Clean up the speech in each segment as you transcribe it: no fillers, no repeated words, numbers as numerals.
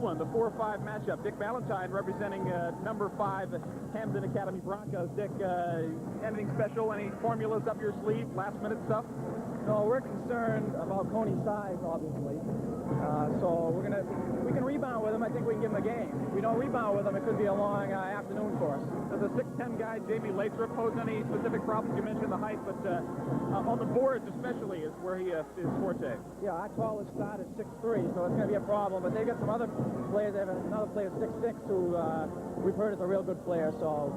one, the 4-5 matchup. Dick Valentine representing number 5 Hampden Academy Broncos. Dick, anything special? Any formulas up your sleeve? Last-minute stuff? No, we're concerned about Cony's size, obviously. So we can rebound with him. I think we can give him a game. If we don't rebound with him, it could be a long afternoon for us. Does the 6'10" guy, Jamie Lathrop, pose any specific problems? You mentioned the height, but on the boards especially is where he is forte. Yeah, our tallest start is 6'3", so it's going to be a problem. But they've got some other players. They have another player, 6'6", who we've heard is a real good player. So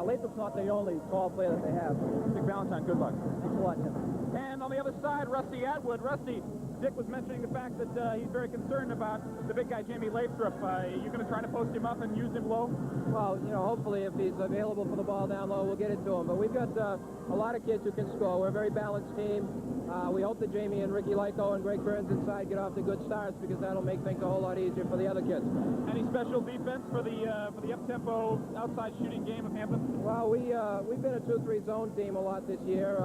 Lathrop's not the only tall player that they have. Dick Valentine, good luck. Thanks a lot, Tim. And on the other side, Rusty Atwood. Rusty, Dick was mentioning the fact that he's very concerned about the big guy, Jamie Lathrop. You're going to try to post him up and use him low? Well, you know, hopefully if he's available for the ball down low, we'll get it to him. But we've got a lot of kids who can score. We're a very balanced team. We hope that Jamie and Ricky Lyko and Greg Burns inside get off to good starts, because that'll make things a whole lot easier for the other kids. Any special defense for the up-tempo outside shooting game of Hampden? Well, we've been a 2-3 zone team a lot this year.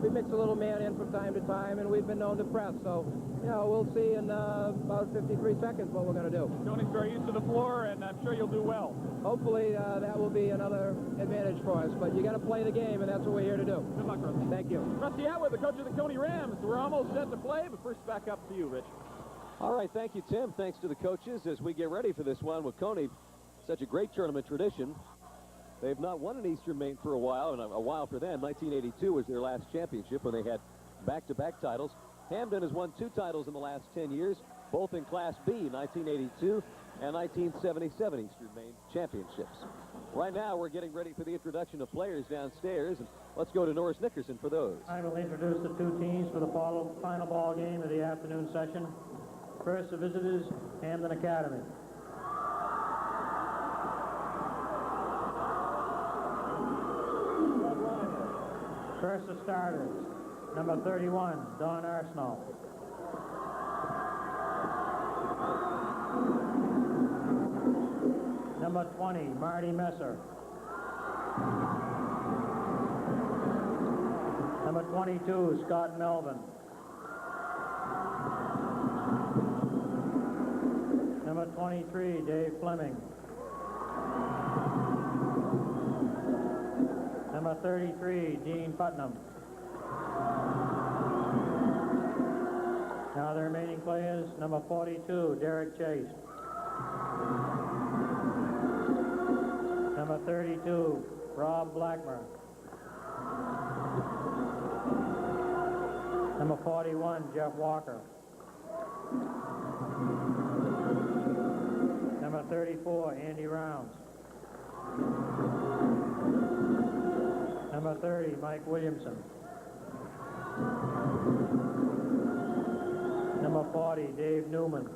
We mix a little man in from time to time, and we've been known to press. So, you know, we'll see in about 53 seconds what we're going to do. Tony's very used to the floor, and I'm sure you'll do well. Hopefully that will be another advantage for us. But you got to play the game, and that's what we're here to do. Good luck, Rusty. Thank you. Rusty Atwood, the coach of the Cony Rams. We're almost set to play, but first back up to you, Rich. All right, thank you, Tim. Thanks to the coaches as we get ready for this one with Cony. Such a great tournament tradition. They've not won in Eastern Maine for a while, and a while for them. 1982 was their last championship when they had back-to-back titles. Hampden has won 2 titles in the last 10 years, both in Class B, 1982 and 1977 Eastern Maine championships. Right now, we're getting ready for the introduction of players downstairs, and let's go to Norris Nickerson for those. I will introduce the 2 teams for the final ball game of the afternoon session. First, the visitors, Hampden Academy. First, the starters. Number 31, Don Arsenault. Number 20, Marty Messer. Number 22, Scott Melvin. Number 23, Dave Fleming. Number 33, Dean Putnam. Now the remaining players, number 42, Derek Chase. Number 32, Rob Blackmer. Number 41, Jeff Walker. Number 34, Andy Rounds. Number 30, Mike Williamson. Number 40, Dave Newman.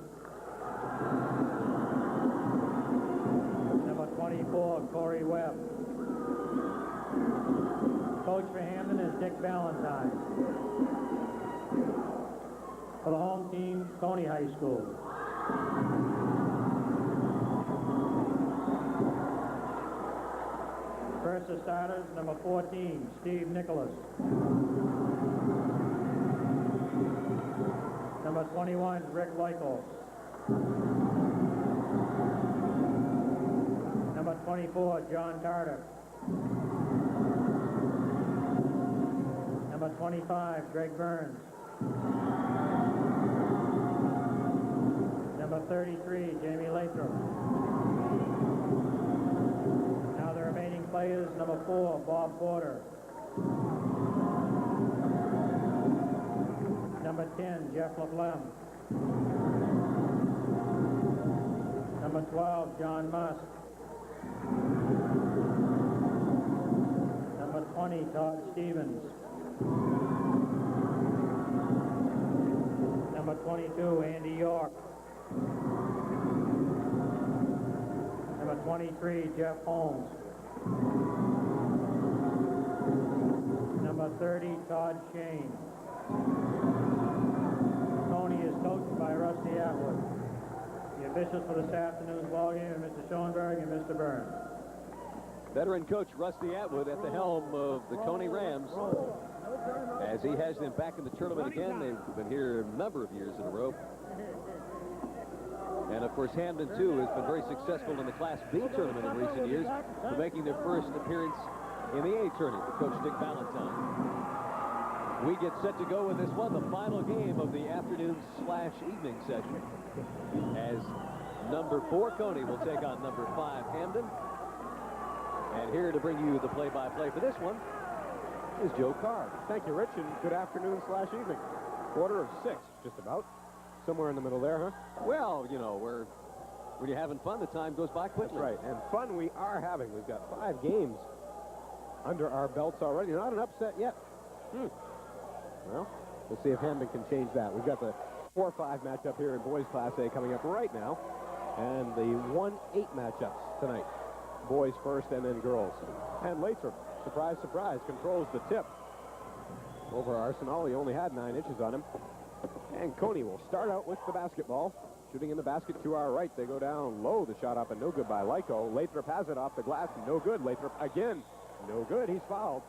Number 24, Corey Webb. Coach for Hampden is Dick Valentine. For the home team, Cony High School. First, the starters, number 14, Steve Nicholas. Number 21, Rick Lyko. Number 24, John Carter. Number 25, Greg Burns. Number 33, Jamie Lathrop. Now the remaining players, number 4, Bob Porter. Number 10, Jeff LaFlemme. Number 12, John Musk. Number 20, Todd Stevens. Number 22, Andy York. Number 23, Jeff Holmes. Number 30, Todd Shane. Cony is coached by Rusty Atwood. The officials for this afternoon's ballgame are Mr. Schoenberg and Mr. Burns. Veteran coach Rusty Atwood at the helm of the Cony Rams, as he has them back in the tournament again. They've been here a number of years in a row. And And, of course, Hampden, too, has been very successful in the Class B tournament in recent years, for making their first appearance in the A tournament with Coach Dick Valentine. We get set to go with this one, the final game of the afternoon/evening session, as number 4, Cony, will take on number 5, Hampden. And here to bring you the play-by-play for this one is Joe Carr. Thank you, Rich, and good afternoon/evening. Quarter of 6, just about. Somewhere in the middle there, huh? Well, you know, when you're having fun, the time goes by quickly. That's right, and fun we are having. We've got 5 games under our belts already. Not an upset yet. Well, we'll see if Hampden can change that. We've got the 4-5 matchup here in boys Class A coming up right now, and the 1-8 matchups tonight. Boys first and then girls. And Lathrop, surprise, surprise, controls the tip over Arsenal. He only had 9 inches on him. And Cony will start out with the basketball. Shooting in the basket to our right. They go down low. The shot up and no good by Lyko. Lathrop has it off the glass. No good. Lathrop again. No good. He's fouled.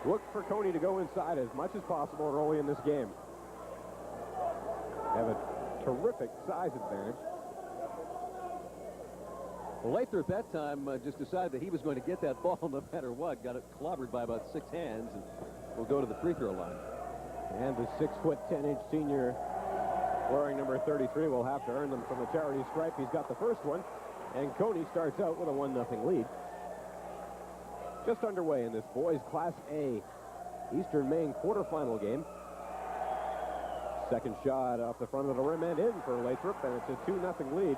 Look for Cony to go inside as much as possible early in this game. Have a terrific size advantage. Well, Lathrop that time just decided that he was going to get that ball no matter what. Got it clobbered by about 6 hands and will go to the free throw line. And the 6-foot 10-inch senior wearing number 33 will have to earn them from the charity stripe. He's got the first one, and Cony starts out with a 1-0 lead. Just underway in this boys Class A Eastern Maine quarterfinal game. Second shot off the front of the rim and in for Lathrop, and it's a 2-0 lead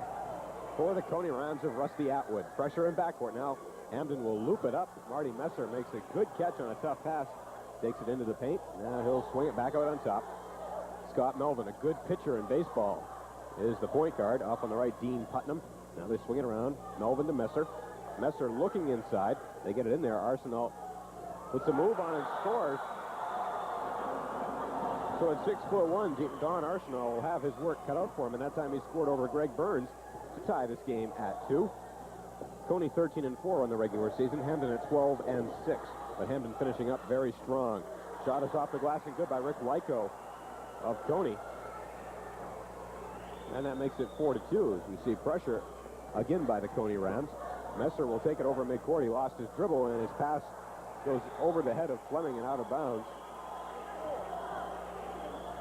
for the Cony Rams of Rusty Atwood. Pressure in backcourt now. Hampden will loop it up. Marty Messer makes a good catch on a tough pass. Takes it into the paint. Now he'll swing it back out on top. Scott Melvin, a good pitcher in baseball, is the point guard. Off on the right, Dean Putnam. Now they swing it around. Melvin to Messer. Messer looking inside. They get it in there. Arsenal puts a move on and scores. So at 6'1", Don Arsenal will have his work cut out for him, and that time he scored over Greg Burns to tie this game at 2. Cony 13-4 on the regular season. Hampden at 12-6. But Hampden finishing up very strong. Shot is off the glass and good by Rick Lyko of Cony. And that makes it 4-2 as we see pressure again by the Cony Rams. Messer will take it over midcourt. He lost his dribble and his pass goes over the head of Fleming and out of bounds.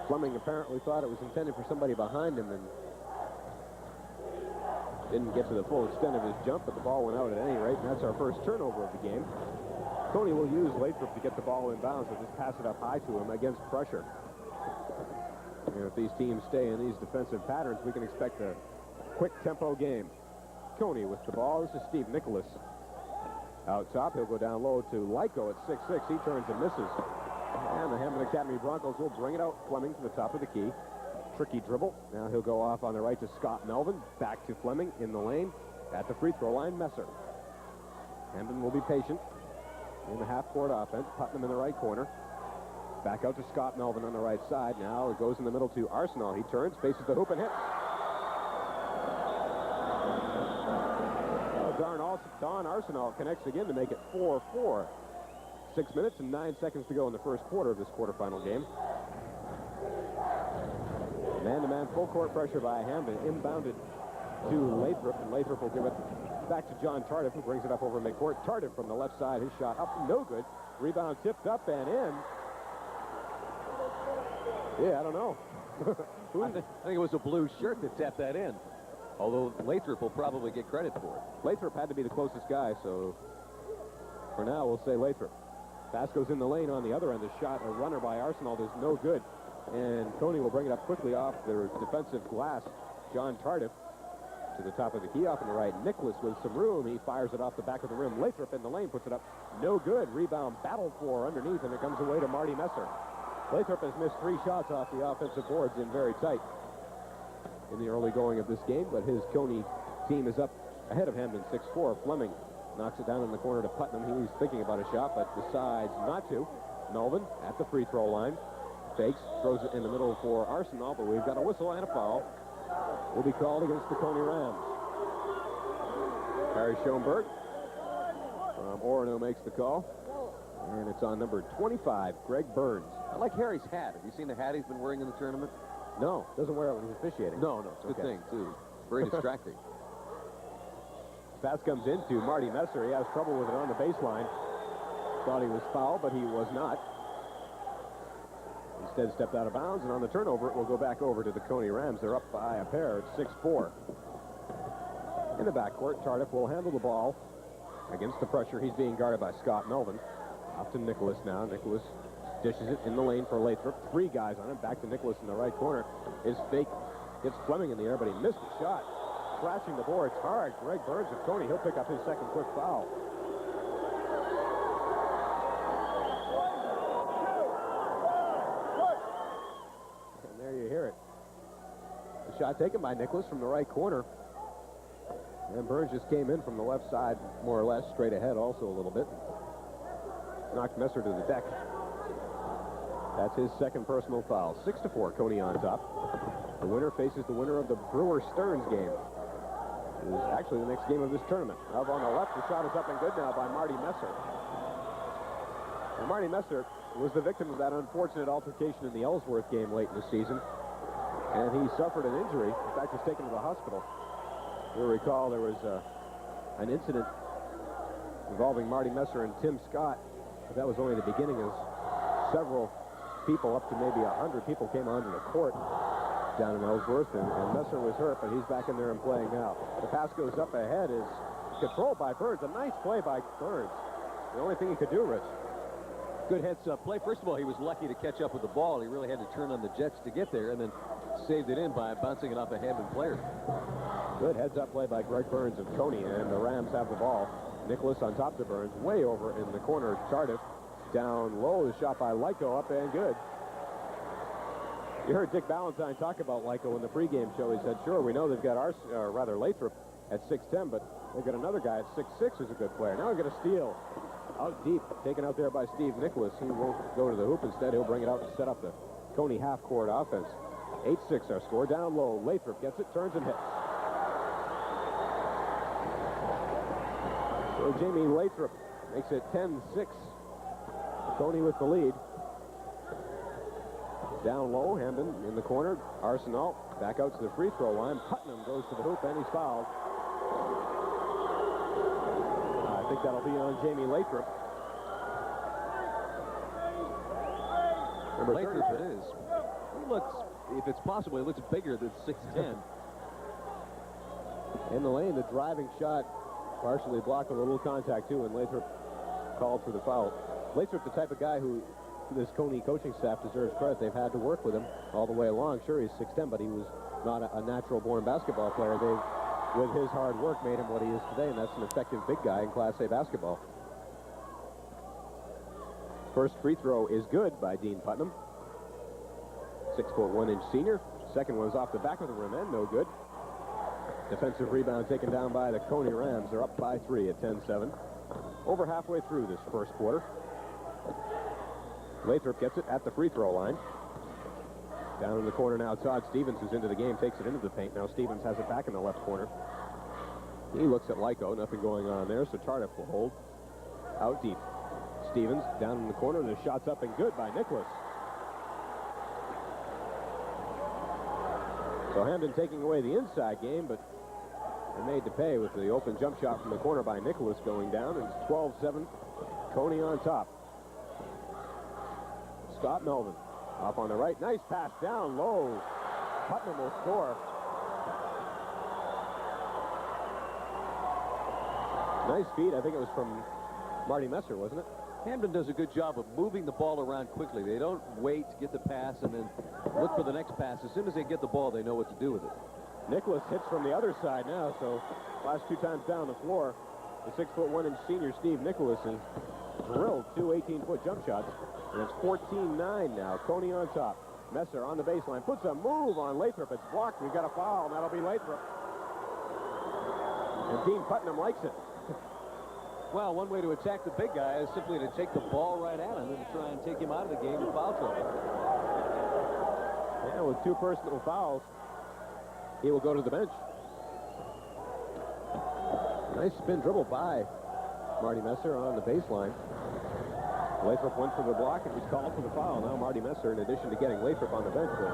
Fleming apparently thought it was intended for somebody behind him and didn't get to the full extent of his jump, but the ball went out at any rate, and that's our first turnover of the game. Cony will use Lathrop to get the ball in bounds and just pass it up high to him against pressure. And if these teams stay in these defensive patterns, we can expect a quick tempo game. Cony with the ball. This is Steve Nicholas. Out top, he'll go down low to Lyko at 6'6". He turns and misses. And the Hampden Academy Broncos will bring it out. Fleming to the top of the key. Tricky dribble. Now he'll go off on the right to Scott Melvin. Back to Fleming in the lane. At the free throw line, Messer. Hampden will be patient in the half-court offense. Putnam in the right corner. Back out to Scott Melvin on the right side. Now it goes in the middle to Arsenal. He turns, faces the hoop and hits. Don Arsenal connects again to make it 4-4. 6 minutes and 9 seconds to go in the first quarter of this quarterfinal game. Man-to-man full court pressure by Hampden. Inbounded to Lathrop, and Lathrop will give it back to John Tardif, who brings it up over midcourt. Tardif from the left side, his shot up, no good. Rebound tipped up and in. Yeah, I don't know. I think it was a blue shirt that tapped that in. Although Lathrop will probably get credit for it. Lathrop had to be the closest guy, so for now we'll say Lathrop. Pass goes in the lane on the other end. The shot, a runner by Arsenal, is no good. And Cony will bring it up quickly off the defensive glass. John Tardif to the top of the key off on the right. Nicholas with some room. He fires it off the back of the rim. Lathrop in the lane puts it up. No good. Rebound battled for underneath, and it comes away to Marty Messer. Lathrop has missed 3 shots off the offensive boards in very tight in the early going of this game, but his Cony team is up ahead of Hampden 6-4. Fleming knocks it down in the corner to Putnam. He's thinking about a shot, but decides not to. Melvin at the free throw line. Fakes, throws it in the middle for Arsenal, but we've got a whistle and a foul. Will be called against the Cony Rams. Harry Schoenberg from Orono makes the call. And it's on number 25, Greg Burns. I like Harry's hat. Have you seen the hat he's been wearing in the tournament? No, doesn't wear it when he's officiating. No, it's a good thing, too. Very distracting. Pass comes into Marty Messer. He has trouble with it on the baseline. Thought he was fouled, but he was not. Instead stepped out of bounds, and on the turnover, it will go back over to the Cony Rams. They're up by a pair at 6-4. In the backcourt, Tardif will handle the ball against the pressure. He's being guarded by Scott Melvin. Off to Nicholas now. Nicholas dishes it in the lane for Lathrop. 3 guys on him. Back to Nicholas in the right corner. His fake hits Fleming in the air, but he missed the shot. Crashing the boards hard. Greg Burns of Cony. He'll pick up his second quick foul. And there you hear it. The shot taken by Nicholas from the right corner. And Burns just came in from the left side, more or less, straight ahead also a little bit. Knocked Messer to the deck. That's his second personal foul. 6-4, Cony on top. The winner faces the winner of the Brewer-Stearns game. It is actually the next game of this tournament. Up on the left, the shot is up and good now by Marty Messer. And Marty Messer was the victim of that unfortunate altercation in the Ellsworth game late in the season. And he suffered an injury. In fact, was taken to the hospital. You'll recall there was an incident involving Marty Messer and Tim Scott. But that was only the beginning, as several people, up to maybe 100 people, came onto the court down in Ellsworth, and Messer was hurt, but he's back in there and playing now. The pass goes up ahead, is controlled by Burns. A nice play by Burns. The only thing he could do, Rich. Good heads-up play. First of all, he was lucky to catch up with the ball. He really had to turn on the Jets to get there, and then saved it in by bouncing it off a Hampden player. Good heads-up play by Greg Burns of Cony, and the Rams have the ball. Nicholas on top to Burns, way over in the corner. Tardif down low. The shot by Lyko, up and good. You heard Dick Ballantyne talk about Lyko in the pregame show. He said, sure, we know they've got Lathrop at 6'10", but they've got another guy at 6'6" who's a good player. Now we're going to steal out deep, taken out there by Steve Nicholas. He won't go to the hoop. Instead, he'll bring it out to set up the Cony half-court offense. 8-6 our score. Down low. Lathrop gets it, turns and hits. So Jamie Lathrop makes it 10-6. Cony with the lead. Down low, Hampden in the corner. Arsenal back out to the free throw line. Putnam goes to the hoop and he's fouled. I think that'll be on Jamie Lathrop. Number Lathrop it is. He looks, if it's possible, he looks bigger than 6'10". In the lane, the driving shot partially blocked a little contact too, and Lathrop called for the foul. Lathrop's the type of guy who this Cony coaching staff deserves credit. They've had to work with him all the way along. Sure, he's 6'10", but he was not a natural-born basketball player. They, with his hard work, made him what he is today, and that's an effective big guy in Class A basketball. First free throw is good by Dean Putnam. 6'1" senior. Second one is off the back of the rim and no good. Defensive rebound taken down by the Cony Rams. They're up by 3 at 10-7. Over halfway through this first quarter. Lathrop gets it at the free throw line. Down in the corner now, Todd Stevens, who's into the game, takes it into the paint. Now Stevens has it back in the left corner. He looks at Lyko, nothing going on there, so Tardif will hold. Out deep. Stevens down in the corner, the shot's up and good by Nicholas. So Hampden taking away the inside game, but they're made to pay with the open jump shot from the corner by Nicholas going down. And it's 12-7, Cony on top. Scott Melvin off on the right. Nice pass down low. Putnam will score. Nice feed. I think it was from Marty Messer, wasn't it? Hampden does a good job of moving the ball around quickly. They don't wait to get the pass and then look for the next pass. As soon as they get the ball, they know what to do with it. Nicholas hits from the other side now, so last 2 times down the floor, the 6'1" senior Steve Nicholas is drilled 2 18-foot jump shots, and it's 14-9 now. Cony on top. Messer on the baseline, puts a move on Lathrop. It's blocked. We've got a foul, and that'll be Lathrop. And Dean Putnam likes it. Well, one way to attack the big guy is simply to take the ball right at him and to try and take him out of the game with foul trouble. Yeah, with 2 personal fouls, he will go to the bench. Nice spin dribble by Marty Messer on the baseline. Lathrop went for the block and was called for the foul. Now Marty Messer, in addition to getting Lathrop on the bench, will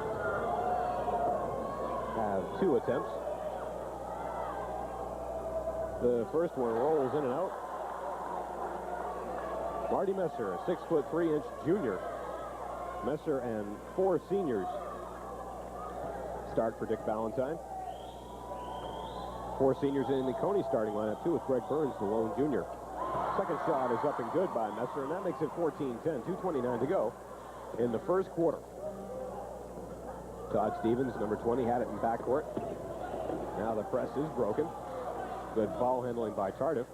2 attempts. The first one rolls in and out. Marty Messer, a 6'3" junior. Messer and 4 seniors start for Dick Valentine. 4 seniors in the Cony starting lineup, too, with Greg Burns, the lone junior. Second shot is up and good by Messer, and that makes it 14-10. 2:29 to go in the first quarter. Todd Stevens, number 20, had it in backcourt. Now the press is broken. Good ball handling by Tardif.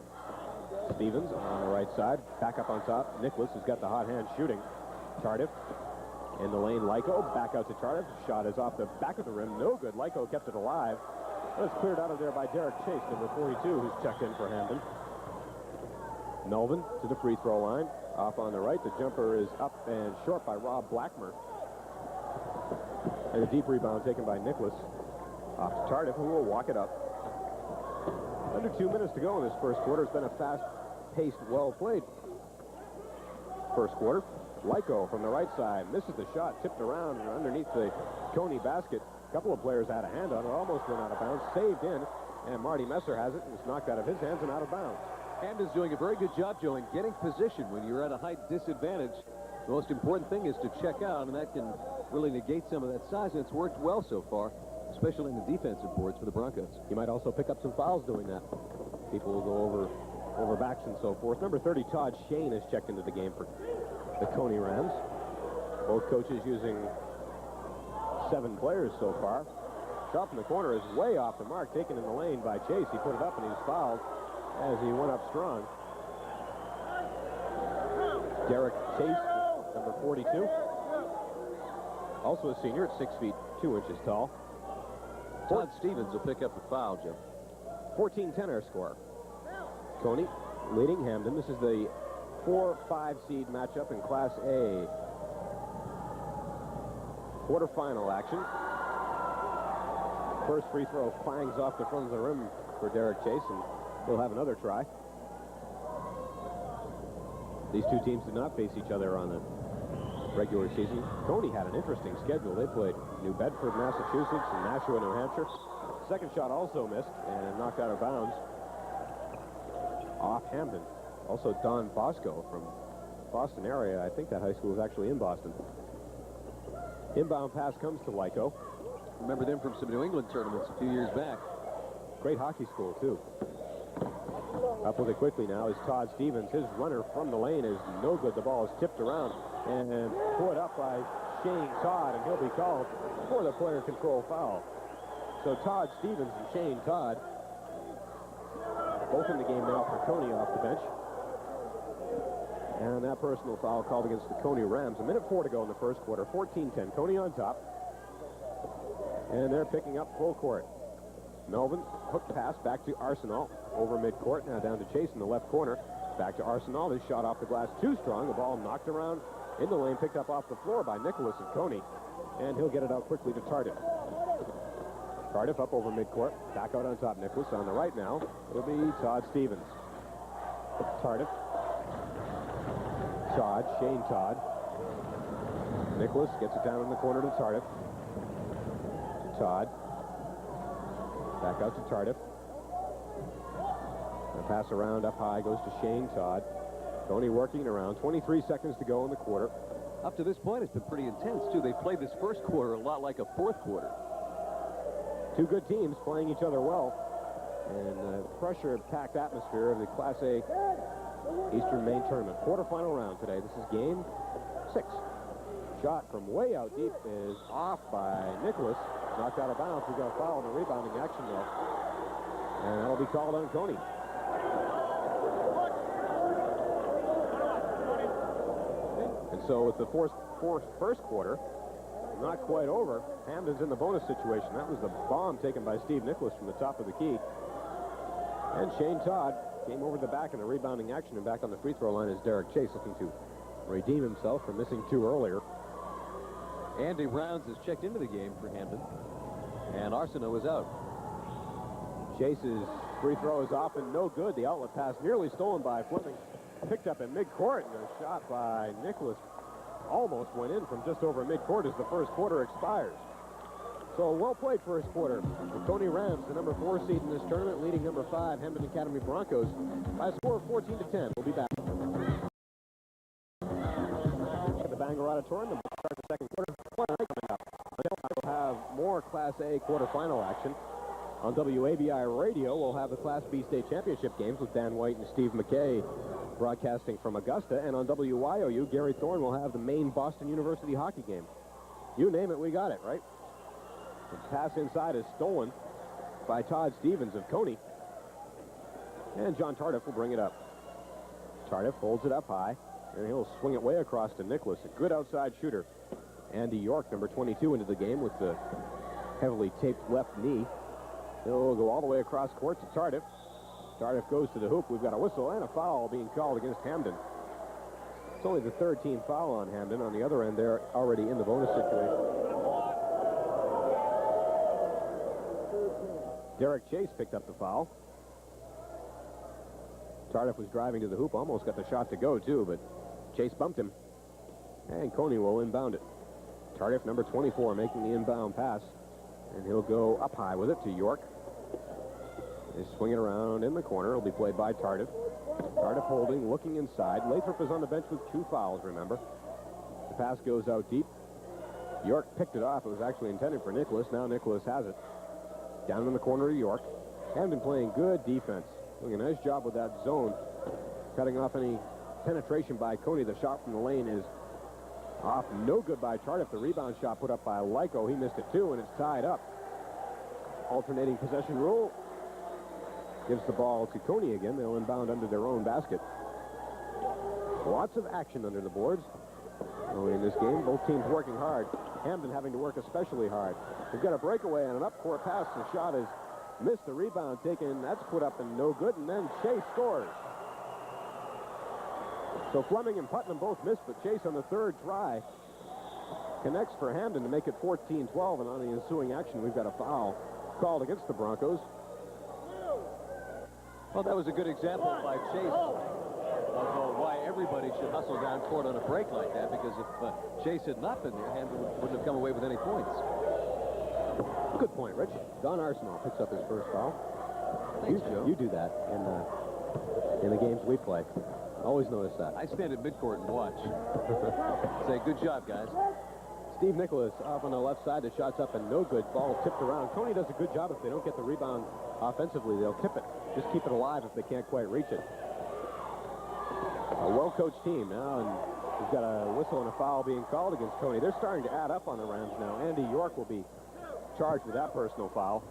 Stevens on the right side. Back up on top. Nicholas has got the hot hand shooting. Tardif in the lane. Lyko back out to Tardif. Shot is off the back of the rim. No good. Lyko kept it alive. But it's cleared out of there by Derek Chase, number 42, who's checked in for Hampden. Melvin to the free throw line. Off on the right. The jumper is up and short by Rob Blackmer. And a deep rebound taken by Nicholas. Off to Tardif, who will walk it up. Under 2 minutes to go in this first quarter. It's been a fast-paced, well-played first quarter. Lyko from the right side misses the shot, tipped around underneath the Cony basket. A couple of players had a hand on it, almost went out of bounds, saved in, and Marty Messer has it, and it's knocked out of his hands and out of bounds. Hampden's doing a very good job, Joe, in getting position when you're at a height disadvantage. The most important thing is to check out, and that can really negate some of that size, and it's worked well so far, especially in the defensive boards for the Broncos. You might also pick up some fouls doing that. People will go over backs and so forth. Number 30, Todd Shane, has checked into the game for the Cony Rams. Both coaches using 7 players so far. Shot from the corner is way off the mark, taken in the lane by Chase. He put it up and he was fouled as he went up strong. Derek Chase, number 42. Also a senior at 6 feet 2 inches tall. Todd Stevens will pick up the foul, Joe. 14-10 our score. Cony leading Hampden. This is the 4-5 seed matchup in Class A. Quarter-final action. First free throw clangs off the front of the rim for Derek Chase, and he'll have another try. These two teams did not face each other on the regular season. Cony had an interesting schedule. They played New Bedford, Massachusetts, and Nashua, New Hampshire. Second shot also missed and knocked out of bounds off Hampden. Also Don Bosco from Boston area. I think that high school is actually in Boston. Inbound pass comes to Lyko. Remember them from some New England tournaments a few years back. Great hockey school, too. Up with it quickly now is Todd Stevens. His runner from the lane is no good. The ball is tipped around and put up by Shane Todd, and he'll be called for the player control foul. So Todd Stevens and Shane Todd both in the game now for Cony off the bench. And that personal foul called against the Cony Rams. 1:04 to go in the first quarter. 14-10. Cony on top. And they're picking up full court. Melvin, hook pass back to Arsenal over midcourt. Now down to Chase in the left corner. Back to Arsenal. His shot off the glass too strong. The ball knocked around in the lane, picked up off the floor by Nicholas and Cony. And he'll get it out quickly to Tardif. Tardif up over midcourt. Back out on top. Nicholas on the right now. It'll be Todd Stevens. Tardif. Todd, Shane Todd. Nicholas gets it down in the corner to Tardif. To Todd. Back out to Tardif. A pass around up high goes to Shane Todd. Cony working around. 23 seconds to go in the quarter. Up to this point, it's been pretty intense, too. They played this first quarter a lot like a fourth quarter. Two good teams playing each other well. And the pressure-packed atmosphere of the Class A Eastern Maine Tournament. Quarterfinal round today. This is game 6. Shot from way out deep is off by Nicholas. Knocked out of bounds. We got a foul in the rebounding action, though. And that'll be called on Cony. And so with the first quarter not quite over, Hampden's in the bonus situation. That was the bomb taken by Steve Nicholas from the top of the key. And Shane Todd came over the back in the rebounding action, and back on the free throw line is Derek Chase, looking to redeem himself from missing 2 earlier. Andy Rounds has checked into the game for Hampden, and Arsenault is out. Chase's free throw is off and no good. The outlet pass nearly stolen by Fleming. Picked up in midcourt, and a shot by Nicholas almost went in from just over midcourt as the first quarter expires. So well played first quarter. The Cony Rams, the number 4 seed in this tournament, leading number 5 Hampden Academy Broncos by a score of 14-10. We'll be back. At the Bangor Auditorium, the start the second quarter. Coming up. We'll have more Class A quarterfinal action. On WABI Radio, we'll have the Class B state championship games with Dan White and Steve McKay broadcasting from Augusta. And on WYOU, Gary Thorne will have the Maine Boston University hockey game. You name it, we got it, right? The pass inside is stolen by Todd Stevens of Cony. And John Tardif will bring it up. Tardif holds it up high, and he'll swing it way across to Nicholas, a good outside shooter. Andy York, number 22, into the game with the heavily taped left knee. He'll go all the way across court to Tardif. Tardif goes to the hoop. We've got a whistle and a foul being called against Hampden. It's only the third team foul on Hampden. On the other end, they're already in the bonus situation. Derek Chase picked up the foul. Tardif was driving to the hoop, almost got the shot to go, too, but Chase bumped him. And Cony will inbound it. Tardif, number 24, making the inbound pass. And he'll go up high with it to York. He's swinging around in the corner. It'll be played by Tardif. Tardif holding, looking inside. Lathrop is on the bench with 2 fouls, remember. The pass goes out deep. York picked it off. It was actually intended for Nicholas. Now Nicholas has it. Down in the corner of York. Hampden playing good defense. Doing a nice job with that zone. Cutting off any penetration by Cony. The shot from the lane is off. No good by Tardif. The rebound shot put up by Lyko. He missed it too, and it's tied up. Alternating possession rule. Gives the ball to Cony again. They'll inbound under their own basket. Lots of action under the boards. In this game, both teams working hard. Hampden having to work especially hard. They've got a breakaway and an up-court pass. The shot is missed. The rebound taken. That's put up and no good. And then Chase scores. So Fleming and Putnam both missed, but Chase on the third try connects for Hampden to make it 14-12. And on the ensuing action, we've got a foul called against the Broncos. Well, that was a good example by Chase of why everybody should hustle down court on a break like that, because if Chase had not been there, Hampden wouldn't have come away with any points. Good point, Rich. Don Arsenal picks up his first foul. Thanks, Joe. You do that in the games we play. Always notice that. I stand at midcourt and watch. Say, good job, guys. Steve Nicholas off on the left side. The shot's up and no good. Ball tipped around. Cony does a good job. If they don't get the rebound offensively, they'll tip it. Just keep it alive if they can't quite reach it. A well-coached team now, and we've got a whistle and a foul being called against Cony. They're starting to add up on the Rams now. Andy York will be charged with that personal foul.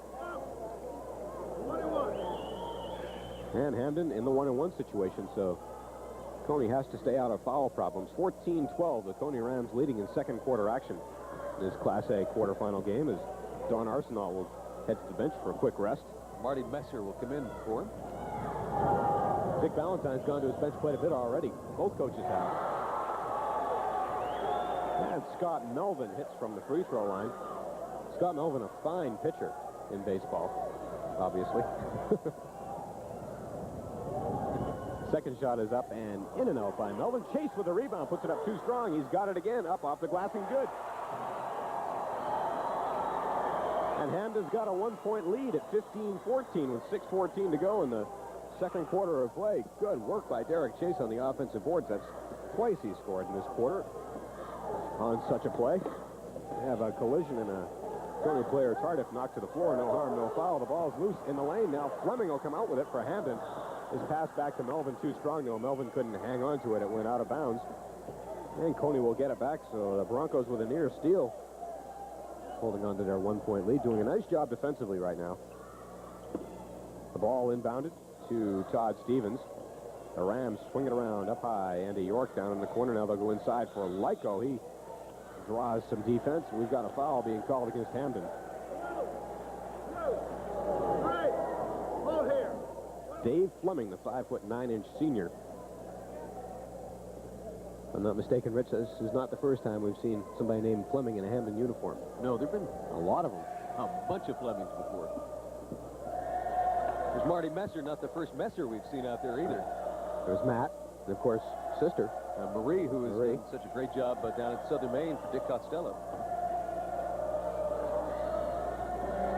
And Hampden in the 1-on-1 situation, so Cony has to stay out of foul problems. 14-12, the Cony Rams leading in second quarter action. This Class A quarterfinal game as Don Arsenal will head to the bench for a quick rest. Marty Messer will come in for him. Dick Valentine's gone to his bench quite a bit already. Both coaches have. And Scott Melvin hits from the free throw line. Scott Melvin, a fine pitcher in baseball, obviously. Second shot is up and in and out by Melvin. Chase with the rebound, puts it up too strong. He's got it again, up off the glass and good. And Hampden's got a 1-point lead at 15-14 with 6:14 to go in the second quarter of play. Good work by Derek Chase on the offensive boards. That's twice he scored in this quarter on such a play. They have a collision and a Cony player Tardif knocked to the floor. No harm, no foul. The ball's loose in the lane. Now Fleming will come out with it for Hampden. His pass back to Melvin too strong, though. Melvin couldn't hang on to it. It went out of bounds. And Cony will get it back, so the Broncos with a near steal. Holding on to their 1-point lead, doing a nice job defensively right now. The ball inbounded to Todd Stevens. The Rams swing it around up high. Andy York down in the corner. Now they'll go inside for Lyko. He draws some defense. We've got a foul being called against Hampden. Dave Fleming, the 5'9" senior. If I'm not mistaken, Rich, this is not the first time we've seen somebody named Fleming in a Hampden uniform. No, there have been a lot of them. A bunch of Flemings before. There's Marty Messer, not the first Messer we've seen out there either. There's Matt, and of course, sister. Marie, who has done such a great job down in southern Maine for Dick Costello.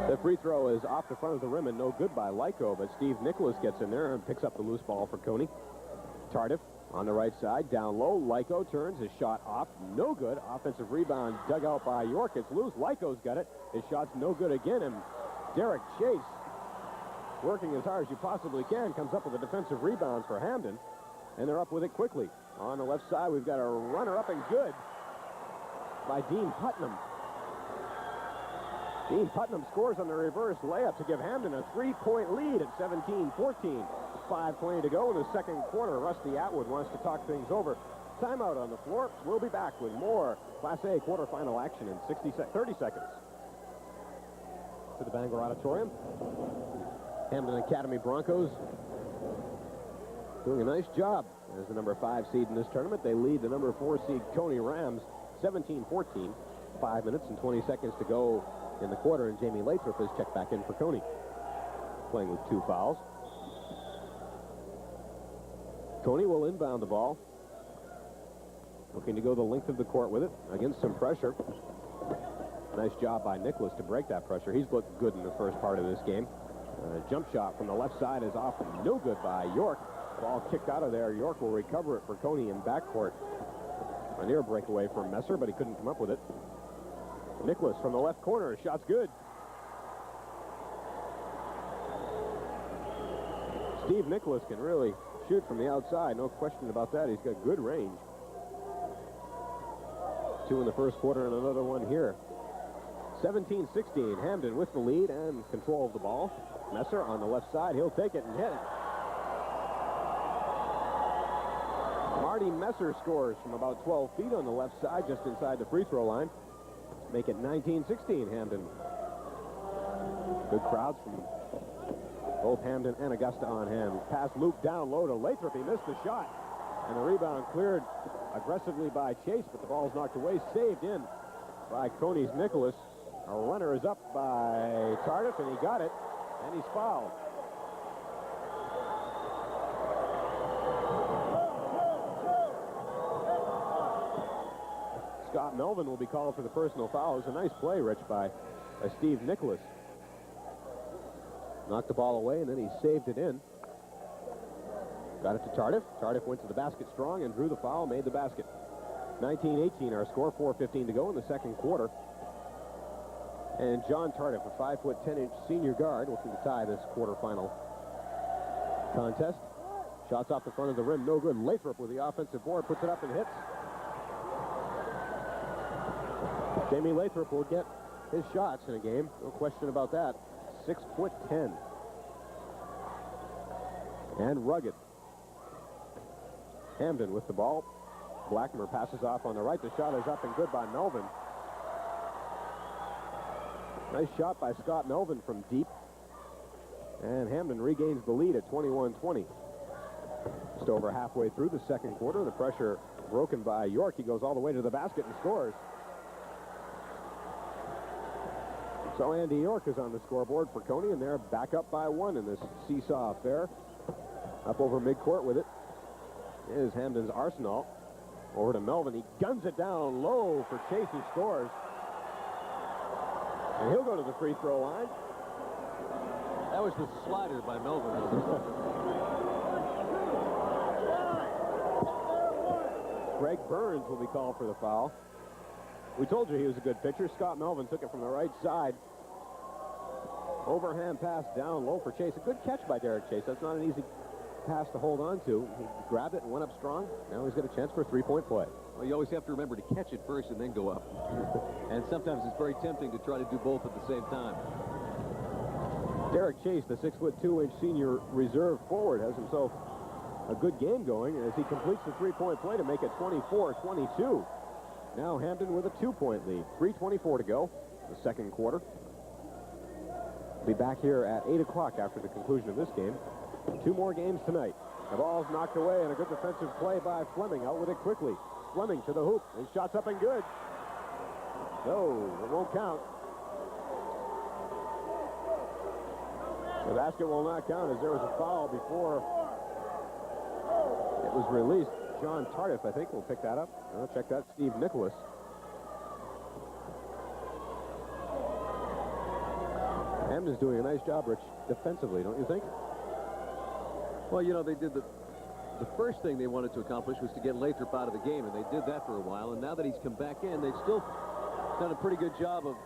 The free throw is off the front of the rim and no good by Lyko, but Steve Nicholas gets in there and picks up the loose ball for Cony. Tardif on the right side, down low. Lyko turns, his shot off, no good. Offensive rebound dug out by York. It's loose. Lyko's got it. His shot's no good again, and Derek Chase, working as hard as you possibly can, comes up with a defensive rebound for Hampden, and they're up with it quickly. On the left side, we've got a runner up and good by Dean Putnam. Dean Putnam scores on the reverse layup to give Hampden a 3-point lead at 17-14. 5:20 to go in the second quarter. Rusty Atwood wants to talk things over. Timeout on the floor. We'll be back with more Class A quarterfinal action in 30 seconds. To the Bangor Auditorium. Hampden Academy Broncos doing a nice job as the number 5 seed in this tournament. They lead the number 4 seed Cony Rams 17-14. 5 minutes and 20 seconds to go in the quarter, and Jamie Lathrop is checked back in for Cony, playing with 2 fouls. Cony will inbound the ball, looking to go the length of the court with it against some pressure. Nice job by Nicholas to break that pressure. He's looked good in the first part of this game. Jump shot from the left side is off and no good by York. Ball kicked out of there. York will recover it for Cony in backcourt. A near breakaway from Messer, but he couldn't come up with it. Nicholas from the left corner. Shot's good. Steve Nicholas can really shoot from the outside. No question about that. He's got good range. 2 in the first quarter and another one here. 17-16. Hampden with the lead and control of the ball. Messer on the left side. He'll take it and hit it. Marty Messer scores from about 12 feet on the left side, just inside the free throw line. Make it 19-16, Hampden. Good crowds from both Hampden and Augusta on hand. Pass loop down low to Lathrop. He missed the shot. And the rebound cleared aggressively by Chase, but the ball's knocked away. Saved in by Cony's Nicholas. A runner is up by Tardif, and he got it. And he's fouled. Scott Melvin will be called for the personal foul. It was a nice play, Rich, by Steve Nicholas. Knocked the ball away, and then he saved it in. Got it to Tardif. Tardif went to the basket strong and drew the foul, made the basket. 19-18 our score, 4:15 to go in the second quarter. And John Tardif, a 5', 10" senior guard, looking to tie this quarterfinal contest. Shots off the front of the rim, no good. Lathrop with the offensive board, puts it up and hits. Jamie Lathrop will get his shots in a game, no question about that. 6'10". And rugged. Hampden with the ball. Blackmer passes off on the right. The shot is up and good by Melvin. Nice shot by Scott Melvin from deep. And Hampden regains the lead at 21-20. Just over halfway through the second quarter. The pressure broken by York. He goes all the way to the basket and scores. So Andy York is on the scoreboard for Cony, and they're back up by 1 in this seesaw affair. Up over midcourt with it is Hampden's Arsenal. Over to Melvin. He guns it down low for Chase, who scores. And he'll go to the free throw line. That was the slider by Melvin. Greg Burns will be called for the foul. We told you he was a good pitcher. Scott Melvin took it from the right side. Overhand pass down low for Chase. A good catch by Derek Chase. That's not an easy pass to hold on to. He grabbed it and went up strong. Now he's got a chance for a 3-point play. Well, you always have to remember to catch it first and then go up. And sometimes it's very tempting to try to do both at the same time. Derek Chase, the 6'2" senior reserve forward, has himself a good game going as he completes the 3-point play to make it 24-22. Now Hampden with a 2-point lead. 3:24 to go, the second quarter. We'll be back here at 8 o'clock after the conclusion of this game. 2 more games tonight. The ball's knocked away, and a good defensive play by Fleming. Out with it quickly. Fleming to the hoop. His shot's up and good. No, it won't count. The basket will not count as there was a foul before it was released. John Tardif, I think, will pick that up. I'll check that. Steve Nicholas. Hampden's doing a nice job, Rich, defensively, don't you think? Well, you know, they did the first thing they wanted to accomplish was to get Lathrop out of the game, and they did that for a while. And now that he's come back in, they've still done a pretty good job of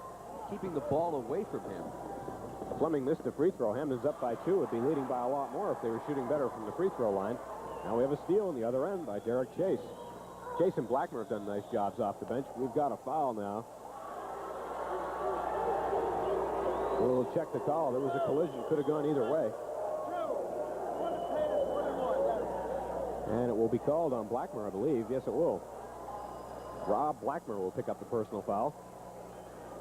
keeping the ball away from him. Fleming missed a free throw. Hampden's up by 2. Would be leading by a lot more if they were shooting better from the free throw line. Now we have a steal on the other end by Derek Chase. Chase and Blackmer have done nice jobs off the bench. We've got a foul now. We'll check the call. There was a collision. Could have gone either way. And it will be called on Blackmer, I believe. Yes, it will. Rob Blackmer will pick up the personal foul.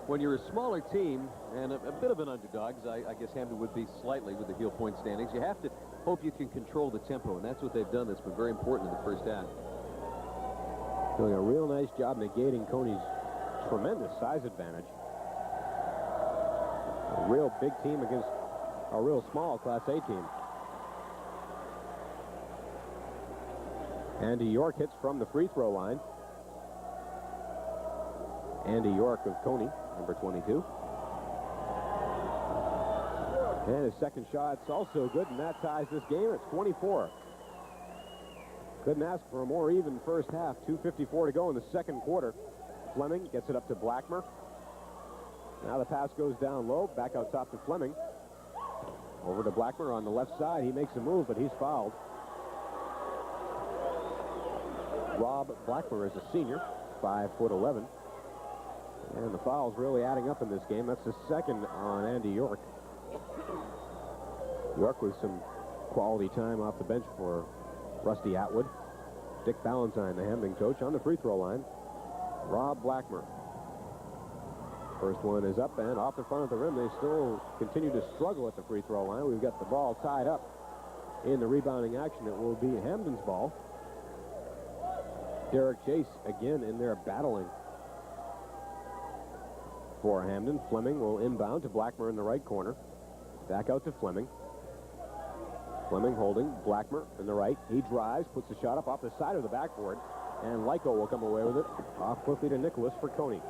When you're a smaller team and a bit of an underdog, as I guess Hampden would be slightly with the heel point standings, you have to hope you can control the tempo, and that's what they've done. That's been very important in the first half. Doing a real nice job negating Cony's tremendous size advantage. A real big team against a real small Class A team. Andy York hits from the free throw line. Andy York of Cony, number 22. And his second shot's also good, and that ties this game at 24. Couldn't ask for a more even first half. 2:54 to go in the second quarter. Fleming gets it up to Blackmer. Now the pass goes down low, back out top to Fleming. Over to Blackmer on the left side. He makes a move, but he's fouled. Rob Blackmer is a senior, 5'11". And the foul's really adding up in this game. That's the second on Andy York. York with some quality time off the bench for Rusty Atwood. Dick Ballantyne, the Hampden coach, on the free throw line. Rob Blackmer. First one is up and off the front of the rim. They still continue to struggle at the free throw line. We've got the ball tied up in the rebounding action. It will be Hampden's ball. Derek Chase again in there battling for Hampden. Fleming will inbound to Blackmer in the right corner. Back out to Fleming. Fleming holding Blackmer in the right. He drives, puts the shot up off the side of the backboard, and Lyko will come away with it. Off quickly to Nicholas for Cony.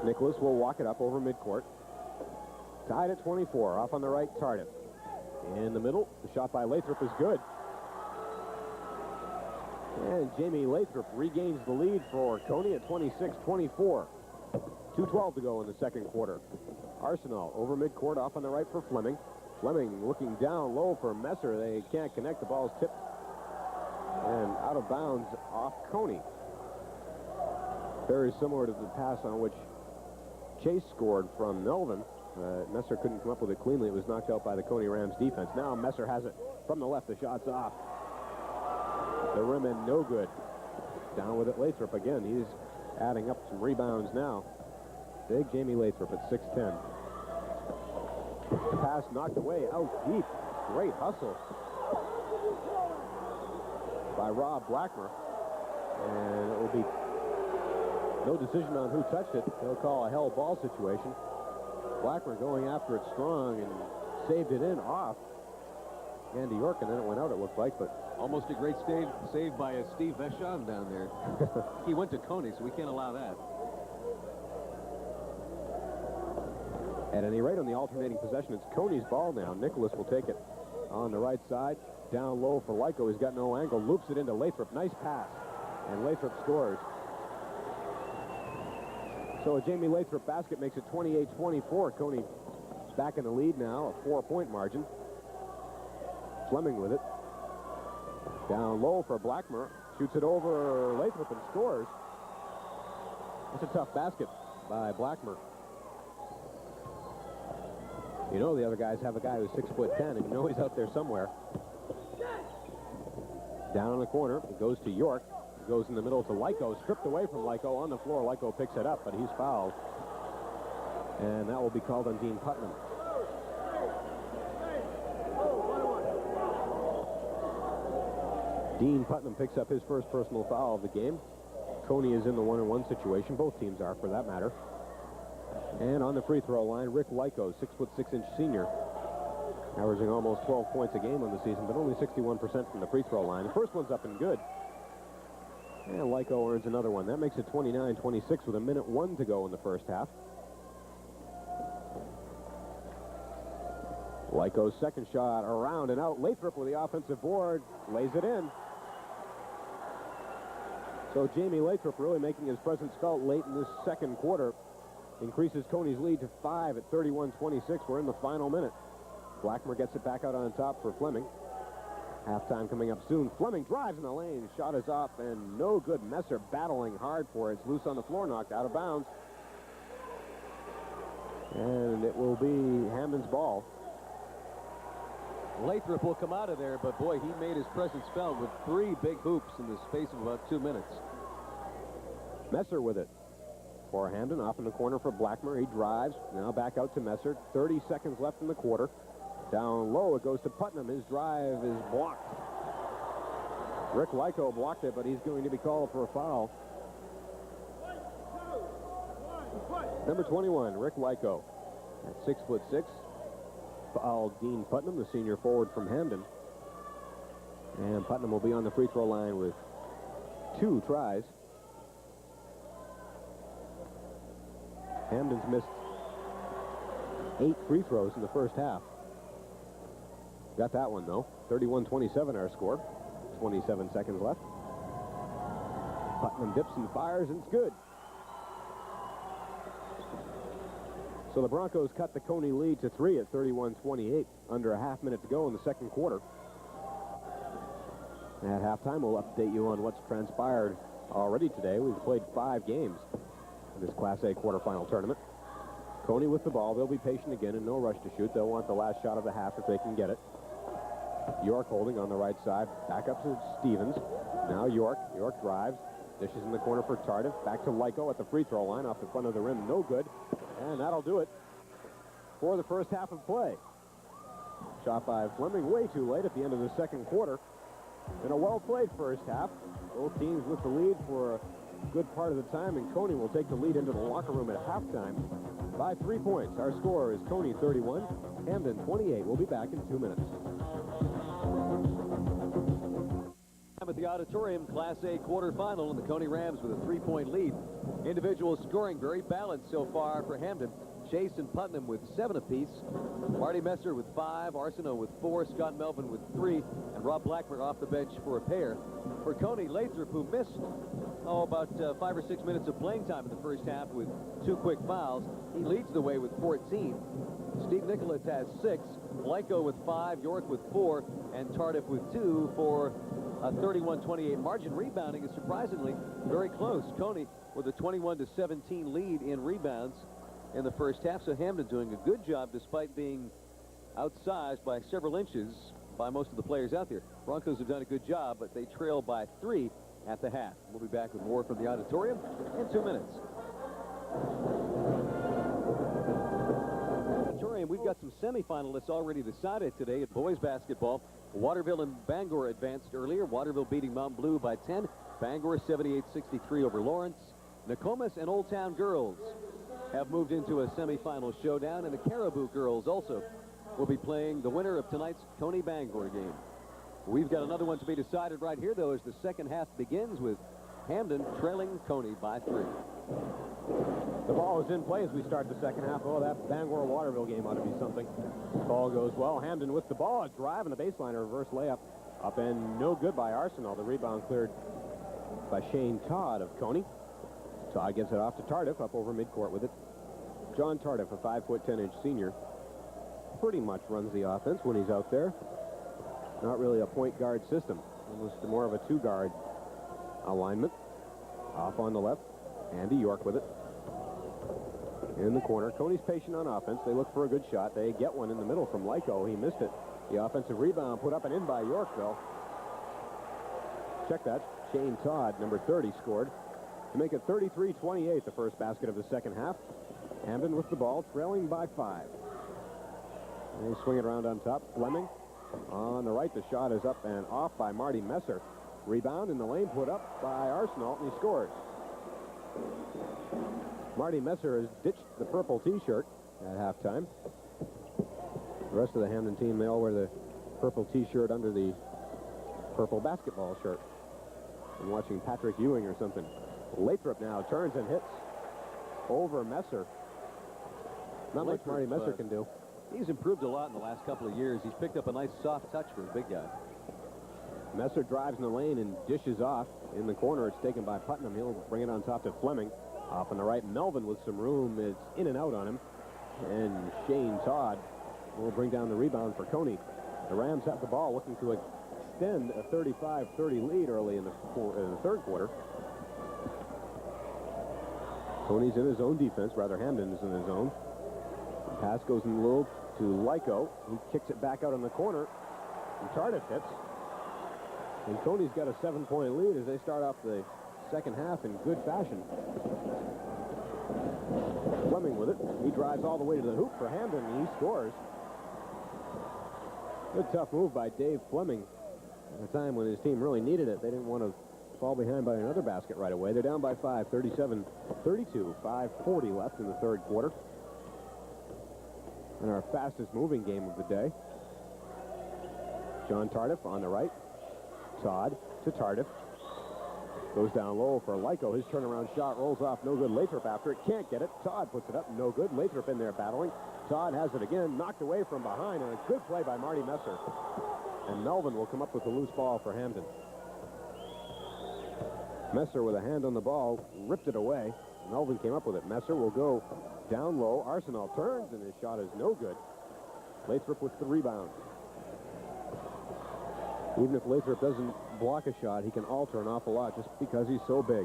Nicholas will walk it up over midcourt. Tied at 24. Off on the right, Tardif. In the middle, the shot by Lathrop is good. And Jamie Lathrop regains the lead for Cony at 26-24. 2:12 to go in the second quarter. Arsenal over midcourt, off on the right for Fleming. Fleming looking down low for Messer. They can't connect. The ball's tipped and out of bounds off Cony. Very similar to the pass on which Chase scored from Melvin. Messer couldn't come up with it cleanly. It was knocked out by the Cony Rams defense. Now Messer has it from the left. The shot's off. The rim and no good. Down with it, Lathrop again. He's adding up some rebounds now. Big Jamie Lathrop at 6'10". The pass knocked away out deep. Great hustle by Rob Blackmer. And it will be no decision on who touched it. They'll call a held ball situation. Blackmer going after it strong and saved it in off Andy York, and then it went out, it looked like, but almost a great save by Steve Vachon down there. He went to Cony, so we can't allow that. At any rate, on the alternating possession, it's Cony's ball now. Nicholas will take it on the right side. Down low for Lyko. He's got no angle. Loops it into Lathrop. Nice pass. And Lathrop scores. So a Jamie Lathrop basket makes it 28-24. Cony back in the lead now, a 4-point margin. Fleming with it. Down low for Blackmer. Shoots it over Lathrop and scores. It's a tough basket by Blackmer. You know the other guys have a guy who's 6'10", and you know he's out there somewhere. Down in the corner, it goes to York. It goes in the middle to Lyko. Stripped away from Lyko on the floor. Lyko picks it up, but he's fouled. And that will be called on Dean Putnam. Dean Putnam picks up his first personal foul of the game. Cony is in the 1-on-1 situation. Both teams are, for that matter. And on the free throw line, Rick Lyko, 6'6" senior, averaging almost 12 points a game on the season, but only 61% from the free throw line. The first one's up and good. And Lyko earns another one. That makes it 29-26 with 1:01 to go in the first half. Lyko's second shot around and out. Lathrop with the offensive board, lays it in. So Jamie Lathrop really making his presence felt late in this second quarter. Increases Cony's lead to 5 at 31-26. We're in the final minute. Blackmer gets it back out on top for Fleming. Halftime coming up soon. Fleming drives in the lane. Shot is off and no good. Messer battling hard for it. It's loose on the floor, knocked out of bounds. And it will be Hampden's ball. Lathrop will come out of there, but boy, he made his presence felt with 3 big hoops in the space of about 2 minutes. Messer with it for Hampden, off in the corner for Blackmer. He drives, now back out to Messer. 30 seconds left in the quarter. Down low, it goes to Putnam. His drive is blocked. Rick Lyko blocked it, but he's going to be called for a foul. Number 21, Rick Lyko, at 6'6". Fouled Dean Putnam, the senior forward from Hampden. And Putnam will be on the free throw line with 2 tries. Hampden's missed 8 free throws in the first half. Got that one, though. 31-27 our score. 27 seconds left. Putnam dips and fires, and it's good. So the Broncos cut the Cony lead to 3 at 31-28. Under a half minute to go in the second quarter. At halftime, we'll update you on what's transpired already today. We've played 5 games in this Class A quarterfinal tournament. Cony with the ball. They'll be patient again and no rush to shoot. They'll want the last shot of the half if they can get it. York holding on the right side. Back up to Stevens. Now York. York drives. Dishes in the corner for Tardif. Back to Lyko at the free throw line off the front of the rim. No good. And that'll do it for the first half of play. Shot by Fleming way too late at the end of the second quarter. And a well-played first half. Both teams with the lead for a good part of the time, and Cony will take the lead into the locker room at halftime by 3 points. Our score is Cony 31, Hampden 28. We'll be back in 2 minutes. At the Auditorium, Class A quarterfinal, and the Cony Rams with a 3-point lead. Individual scoring very balanced so far for Hampden. Chase and Putnam with 7 apiece. Marty Messer with 5, Arsenault with 4, Scott Melvin with 3, and Rob Blackmer off the bench for a pair. For Cony, Lathrop, who missed about 5 or 6 minutes of playing time in the first half with 2 quick fouls, he leads the way with 14. Steve Nicholas has 6, Lyko with 5, York with 4, and Tardif with 2 for a 31-28 margin. Rebounding is surprisingly very close. Cony with a 21-17 lead in rebounds in the first half, so Hampden doing a good job despite being outsized by several inches by most of the players out there. Broncos have done a good job, but they trail by 3 at the half. We'll be back with more from the auditorium in 2 minutes. Auditorium, we've got some semifinalists already decided today at boys basketball. Waterville and Bangor advanced earlier. Waterville beating Mount Blue by 10. Bangor 78-63 over Lawrence. Nokomis and Old Town girls have moved into a semifinal showdown, and the Caribou girls also will be playing the winner of tonight's Cony Bangor game. We've got another one to be decided right here, though, as the second half begins with Hampden trailing Cony by 3. The ball is in play as we start the second half. Oh, that Bangor-Waterville game ought to be something. Ball goes well. Hampden with the ball. A drive and a baseline, a reverse layup. Up and no good by Arsenault. The rebound cleared by Shane Todd of Cony. Todd gets it off to Tardif, up over midcourt with it. John Tardif, a 5'10" senior, pretty much runs the offense when he's out there. Not really a point guard system. Almost more of a 2-guard alignment. Off on the left. Andy York with it. In the corner. Cony's patient on offense. They look for a good shot. They get one in the middle from Lyko. He missed it. The offensive rebound put up and in by Yorkville. Check that. Shane Todd, number 30, scored to make it 33-28, the first basket of the second half. Hampden with the ball, trailing by 5. And they swing it around on top. Fleming on the right. The shot is up and off by Marty Messer. Rebound in the lane put up by Arsenault, and he scores. Marty Messer has ditched the purple T-shirt at halftime. The rest of the Hampden team, they all wear the purple T-shirt under the purple basketball shirt. I'm watching Patrick Ewing or something. Lathrop now turns and hits over Messer. Not much Marty Messer can do. He's improved a lot in the last couple of years. He's picked up a nice soft touch for a big guy. Messer drives in the lane and dishes off. In the corner, it's taken by Putnam. He'll bring it on top to Fleming. Off on the right, Melvin with some room. It's in and out on him. And Shane Todd will bring down the rebound for Cony. The Rams have the ball, looking to extend a 35-30 lead early in the third quarter. Cony's in his own defense. Rather, Hampden is in his own. The pass goes in the middle to Lyko, who kicks it back out in the corner. And Tardif hits. And Cony's got a 7-point lead as they start off the second half in good fashion. Fleming with it. He drives all the way to the hoop for Hampden, and he scores. Good tough move by Dave Fleming at a time when his team really needed it. They didn't want to fall behind by another basket right away. They're down by 5, 37-32, 5:40 left in the third quarter. And our fastest moving game of the day. John Tardif on the right. Todd to Tardif. Goes down low for Lyko. His turnaround shot rolls off. No good. Lathrop after it. Can't get it. Todd puts it up. No good. Lathrop in there battling. Todd has it again. Knocked away from behind. And a good play by Marty Messer. And Melvin will come up with the loose ball for Hampden. Messer with a hand on the ball. Ripped it away. Melvin came up with it. Messer will go down low. Arsenal turns, and his shot is no good. Lathrop with the rebound. Even if Lathrop doesn't block a shot, he can alter an awful lot just because he's so big.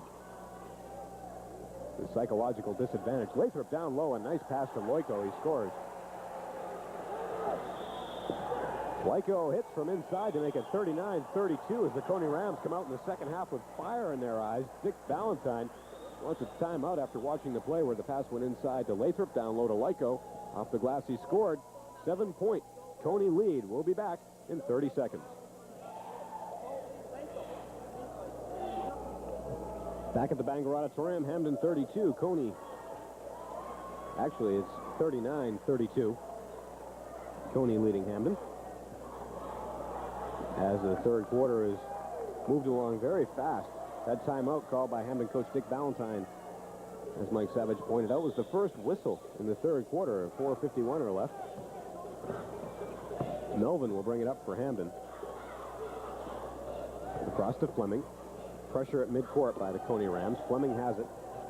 The psychological disadvantage. Lathrop down low, a nice pass to Lyko. He scores. Lyko hits from inside to make it 39-32 as the Cony Rams come out in the second half with fire in their eyes. Dick Ballantyne wants a timeout after watching the play where the pass went inside to Lathrop, down low to Lyko. Off the glass, he scored. 7-point Cony lead. We'll be back in 30 seconds. Back at the Bangor Auditorium, Hampden 32, Cony. Actually, it's 39-32. Cony leading Hampden. As the third quarter is moved along very fast. That timeout called by Hampden coach Dick Ballantyne, as Mike Savage pointed out, was the first whistle in the third quarter. 4:51 are left. Melvin will bring it up for Hampden. Across to Fleming. Pressure at midcourt by the Cony Rams. Fleming has it.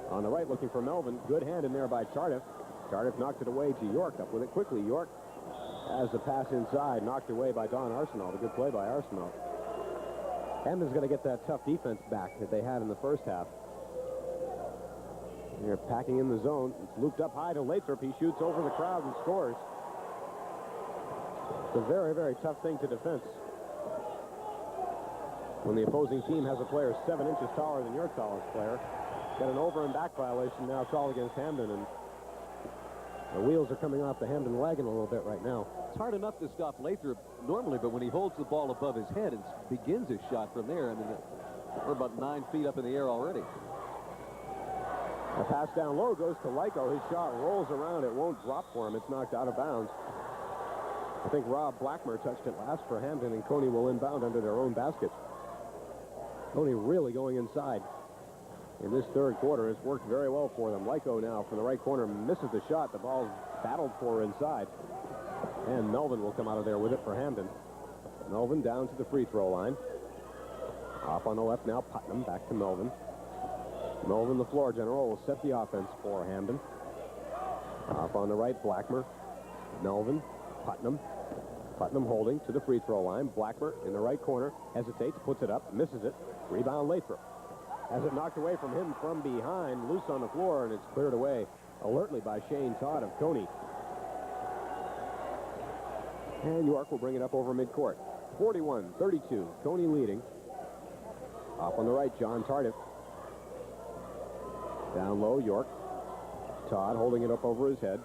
On the right, looking for Melvin. Good hand in there by Tardif. Tardif knocked it away to York. Up with it quickly. York has the pass inside. Knocked away by Don Arsenault. A good play by Arsenault. Hampden's going to get that tough defense back that they had in the first half. They're packing in the zone. It's looped up high to Lathrop. He shoots over the crowd and scores. It's a very, very tough thing to defense when the opposing team has a player 7 inches taller than your tallest player. Got an over and back violation now called against Hampden, and the wheels are coming off the Hampden wagon a little bit right now. It's hard enough to stop Lathrop normally, but when he holds the ball above his head and begins his shot from there, I mean, we're about 9 feet up in the air already. A pass down low goes to Lyko. His shot rolls around. It won't drop for him. It's knocked out of bounds. I think Rob Blackmer touched it last for Hampden, and Cony will inbound under their own basket. Cony really going inside in this third quarter. Has worked very well for them. Lyko now from the right corner misses the shot. The ball's battled for inside. And Melvin will come out of there with it for Hampden. Melvin down to the free throw line. Off on the left now, Putnam back to Melvin. Melvin, the floor general, will set the offense for Hampden. Off on the right, Blackmer. Melvin, Putnam. Putnam holding to the free throw line. Blackmer in the right corner, hesitates, puts it up, misses it. Rebound Lathrop. Has it knocked away from him from behind, loose on the floor, and it's cleared away alertly by Shane Todd of Cony. And York will bring it up over midcourt. 41-32, Cony leading. Off on the right, John Tardif. Down low, York. Todd holding it up over his head.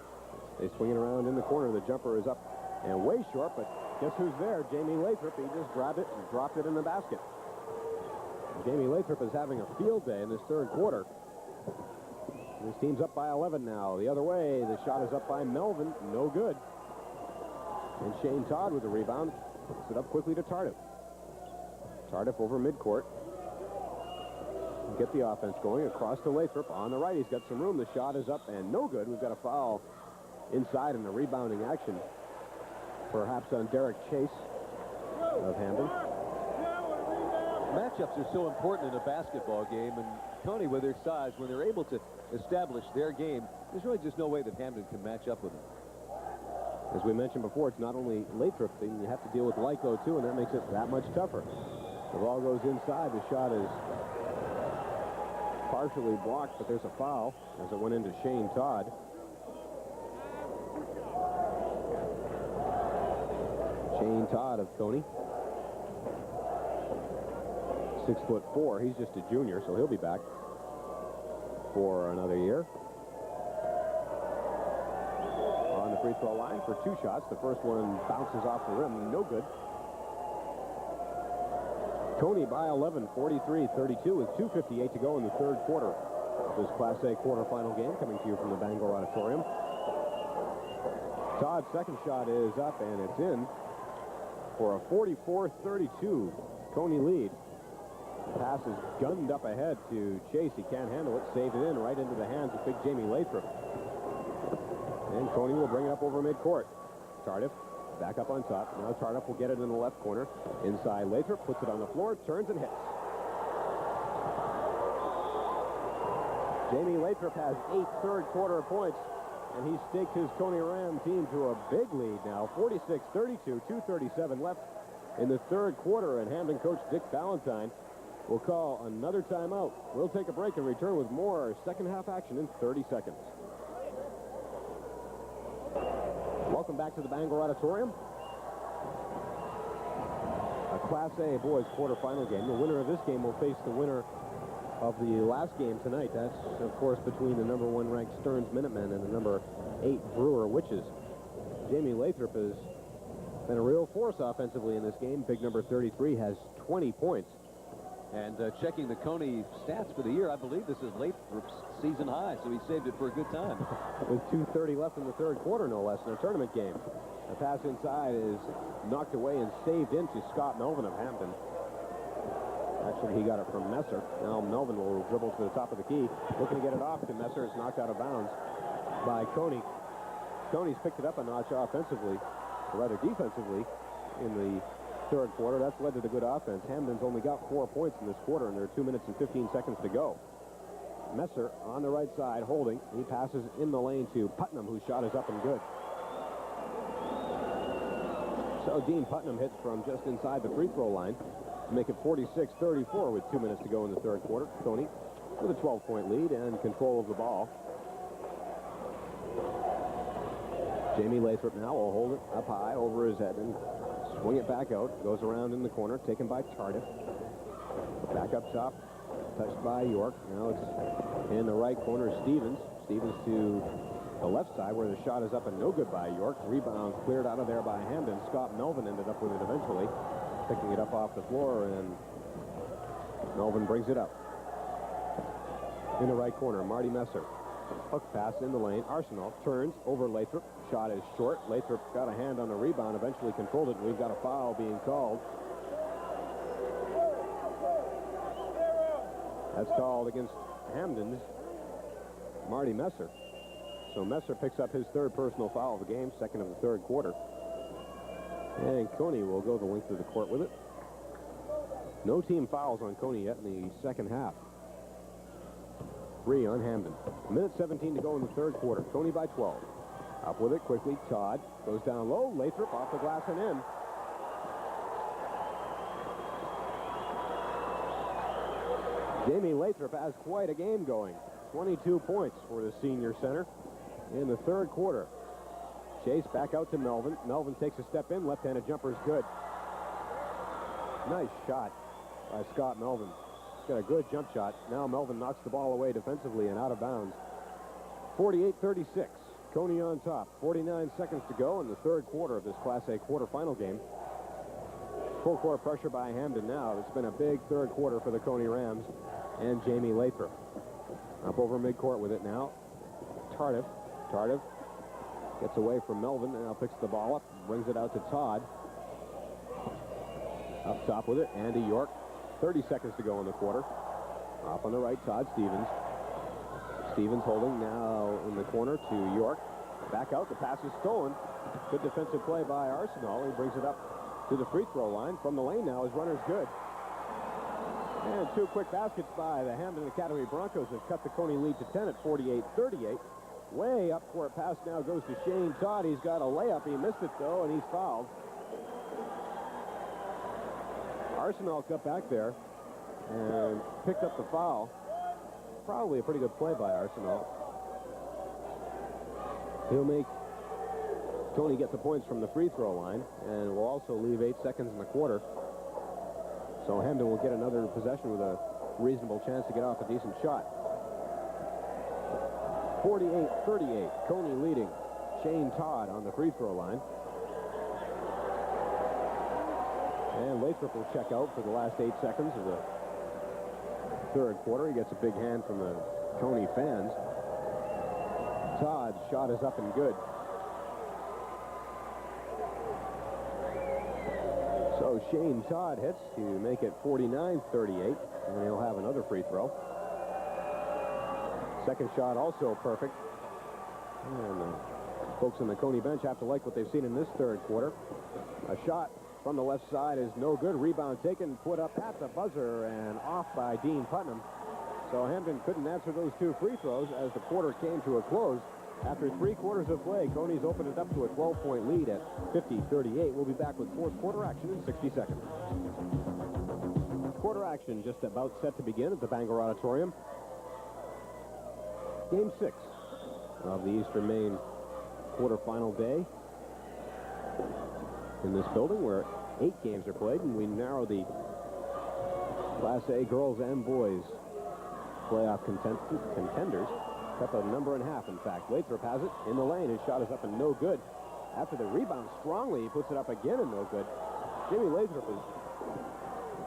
They swing it around in the corner. The jumper is up and way short, but guess who's there? Jamie Lathrop. He just grabbed it and dropped it in the basket. Jamie Lathrop is having a field day in this third quarter. This team's up by 11 now. The other way, the shot is up by Melvin. No good. And Shane Todd with the rebound. Puts it up quickly to Tardif. Tardif over midcourt. Get the offense going across to Lathrop. On the right, he's got some room. The shot is up and no good. We've got a foul inside in the rebounding action. perhaps on Derek Chase of Hampden. Matchups are so important in a basketball game, and Cony, with their size, when they're able to establish their game, there's really just no way that Hampden can match up with them. As we mentioned before, it's not only Lathrop, then you have to deal with Lyko too, and that makes it that much tougher. The ball goes inside. The shot is partially blocked, but there's a foul as it went into Shane Todd. Shane Todd of Cony. 6'4". He's just a junior, so he'll be back for another year. On the free throw line for 2 shots. The first one bounces off the rim. No good. Cony by 11, 43-32 with 2:58 to go in the third quarter of this Class A quarterfinal game, coming to you from the Bangor Auditorium. Todd's second shot is up, and it's in for a 44-32 Cony lead. The pass is gunned up ahead to Chase. He can't handle it. Saved it in right into the hands of big Jamie Lathrop. And Cony will bring it up over midcourt. Tardif back up on top. Now Tardif will get it in the left corner. Inside Lathrop, puts it on the floor, turns and hits. Jamie Lathrop has 8 third-quarter points, and he's staked his Cony Ram team to a big lead now, 46-32, 2:37 left in the third quarter, and Hampden coach Dick Ballantyne will call another timeout. We'll take a break and return with more second-half action in 30 seconds. Welcome back to the Bangor Auditorium. A Class A boys quarterfinal game. The winner of this game will face the winner of the last game tonight. That's, of course, between the number 1 ranked Stearns Minutemen and the number 8 Brewer Witches. Jamie Lathrop has been a real force offensively in this game. Big number 33 has 20 points. And checking the Cony stats for the year, I believe this is Lathrop's season high, so he saved it for a good time. With 2:30 left in the third quarter, no less, in a tournament game. The pass inside is knocked away and saved into Scott Melvin of Hampden. Actually, he got it from Messer. Now Melvin will dribble to the top of the key. Looking to get it off to Messer. It's knocked out of bounds by Cony. Cony's picked it up a notch offensively, or rather defensively, in the third quarter. That's led to the good offense. Hampden's only got 4 points in this quarter, and there are 2 minutes and 15 seconds to go. Messer on the right side, holding. He passes in the lane to Putnam, whose shot is up and good. So Dean Putnam hits from just inside the free throw line to make it 46-34 with 2 minutes to go in the third quarter. Cony with a 12-point lead and control of the ball. Jamie Lathrop now will hold it up high over his head and swing it back out. Goes around in the corner, taken by Tardif. Back up top, touched by York. Now it's in the right corner, Stevens. Stevens to the left side where the shot is up and no good by York. Rebound cleared out of there by Hampden. Scott Melvin ended up with it eventually, picking it up off the floor, and Melvin brings it up. In the right corner, Marty Messer. Hook pass in the lane. Arsenal turns over Lathrop. Shot is short. Lathrop got a hand on the rebound, eventually controlled it. We've got a foul being called. That's called against Hampden's Marty Messer. So Messer picks up his third personal foul of the game, second of the third quarter. And Cony will go the length of the court with it. No team fouls on Cony yet in the second half. 3 on Hampden. 1:17 to go in the third quarter. Cony by 12. Up with it quickly. Todd goes down low. Lathrop off the glass and in. Jamie Lathrop has quite a game going. 22 points for the senior center in the third quarter. Chase back out to Melvin. Melvin takes a step in. Left-handed jumper is good. Nice shot by Scott Melvin. He's got a good jump shot. Now Melvin knocks the ball away defensively and out of bounds. 48-36. Cony on top. 49 seconds to go in the third quarter of this Class A quarterfinal game. Full court pressure by Hampden now. It's been a big third quarter for the Cony Rams and Jamie Lathrop. Up over midcourt with it now. Tardif. Tardif gets away from Melvin and now picks the ball up. Brings it out to Todd. Up top with it, Andy York. 30 seconds to go in the quarter. Off on the right, Todd Stevens. Stevens holding now in the corner to York. Back out, the pass is stolen. Good defensive play by Arsenal. He brings it up to the free throw line. From the lane now, his runner's good. And 2 quick baskets by the Hampden Academy Broncos have cut the Cony lead to 10 at 48-38. Way up court pass now goes to Shane Todd. He's got a layup. He missed it, though, and he's fouled. Arsenal got back there and picked up the foul. Probably a pretty good play by Arsenal. He'll make Cony get the points from the free throw line, and will also leave 8 seconds in the quarter. So Hampden will get another possession with a reasonable chance to get off a decent shot. 48-38, Cony leading. Shane Todd on the free throw line. And Lathrop will check out for the last 8 seconds of the third quarter. He gets a big hand from the Cony fans. Todd's shot is up and good. So Shane Todd hits to make it 49-38, and he'll have another free throw. Second shot also perfect. And folks on the Cony bench have to like what they've seen in this third quarter. A shot from the left side is no good. Rebound taken, put up at the buzzer, and off by Dean Putnam. So Hampden couldn't answer those 2 free throws as the quarter came to a close. After 3 quarters of play, Cony's opened it up to a 12-point lead at 50-38. We'll be back with fourth quarter action in 60 seconds. Quarter action just about set to begin at the Bangor Auditorium. Game 6 of the Eastern Maine quarterfinal day in this building, where 8 games are played, and we narrow the Class A girls and boys playoff contenders. Up a number and a half, in fact. Lathrop has it in the lane. His shot is up and no good. After the rebound strongly, he puts it up again and no good. Jamie Lathrop is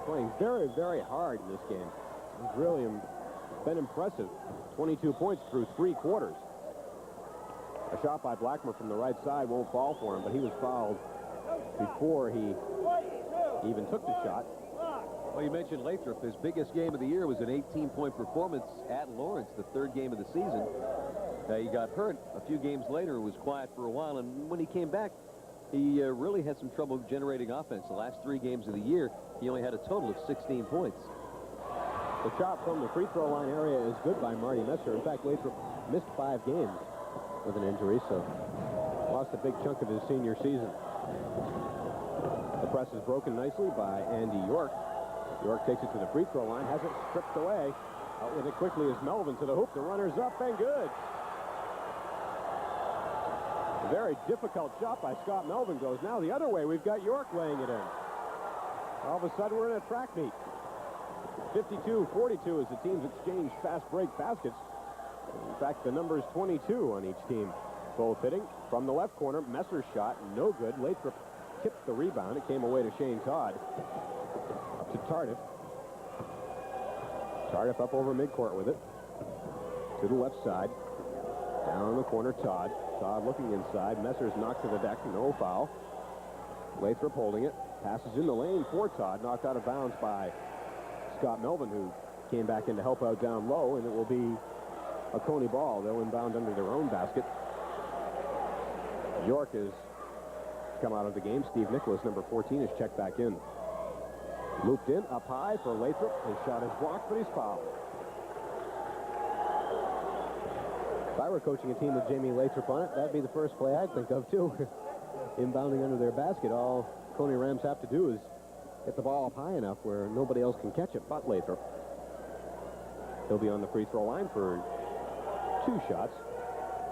playing very, very hard in this game. He's really been impressive. 22 points through 3 quarters. A shot by Blackmer from the right side won't fall for him, but he was fouled before he even took the shot. Well, you mentioned Lathrop. His biggest game of the year was an 18-point performance at Lawrence, the 3rd game of the season. He got hurt a few games later, was quiet for a while, and when he came back, he really had some trouble generating offense. The last 3 games of the year, he only had a total of 16 points. The shot from the free throw line area is good by Marty Messer. In fact, Lathrop missed 5 games with an injury, so lost a big chunk of his senior season. The press is broken nicely by Andy York. York takes it to the free throw line, has it stripped away. Out with it quickly is Melvin to the hoop. The runner's up and good. A very difficult shot by Scott Melvin goes now the other way. We've got York laying it in. All of a sudden, we're in a track meet. 52-42 as the teams exchange fast break baskets. In fact, the number is 22 on each team. Both hitting from the left corner. Messer's shot, no good. Lathrop tipped the rebound. It came away to Shane Todd. Up to Tardif. Tardif up over midcourt with it. To the left side. Down the corner, Todd. Todd looking inside. Messer's knocked to the deck. No foul. Lathrop holding it. Passes in the lane for Todd. Knocked out of bounds by Scott Melvin, who came back in to help out down low, and it will be a Cony ball. They'll inbound under their own basket. York has come out of the game. Steve Nicholas, number 14, is checked back in. Looped in, up high for Lathrop. His shot is blocked, but he's fouled. If I were coaching a team with Jamie Lathrop on it, that'd be the first play I'd think of, too. Inbounding under their basket. All Cony Rams have to do is get the ball up high enough where nobody else can catch it but Lathrop. He'll be on the free throw line for 2 shots.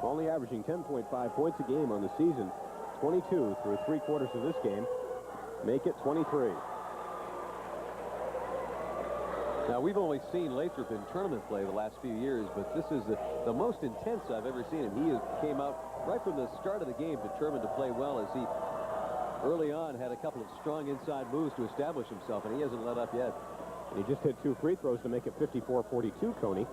Only averaging 10.5 points a game on the season. 22 through 3 quarters of this game. Make it 23. Now, we've only seen Lathrop in tournament play the last few years, but this is the most intense I've ever seen him. He came out right from the start of the game determined to play well, as he early on had a couple of strong inside moves to establish himself, and he hasn't let up yet. He just hit 2 free throws to make it 54-42, Cony.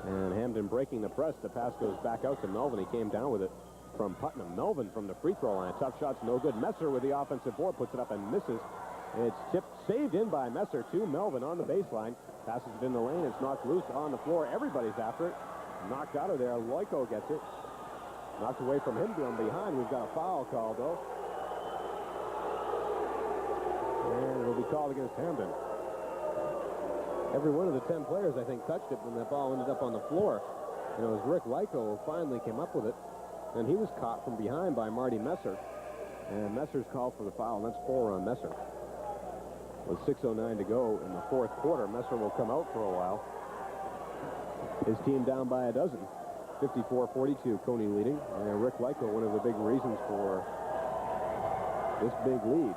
And Hampden breaking the press. The pass goes back out to Melvin. He came down with it from Putnam. Melvin from the free throw line. Tough shots, no good. Messer with the offensive board, puts it up and misses. It's tipped, saved in by Messer to Melvin on the baseline. Passes it in the lane. It's knocked loose on the floor. Everybody's after it. Knocked out of there. Loiko gets it. Knocked away from him from behind. We've got a foul called, though. And it'll be called against Hampden. Every one of the 10 players, I think, touched it when that ball ended up on the floor. And it was Rick Lyko who finally came up with it. And he was caught from behind by Marty Messer. And Messer's called for the foul, and that's 4 on Messer. With 6:09 to go in the fourth quarter, Messer will come out for a while. His team down by a dozen. 54-42, Cony leading. And Rick Lyko, one of the big reasons for this big lead.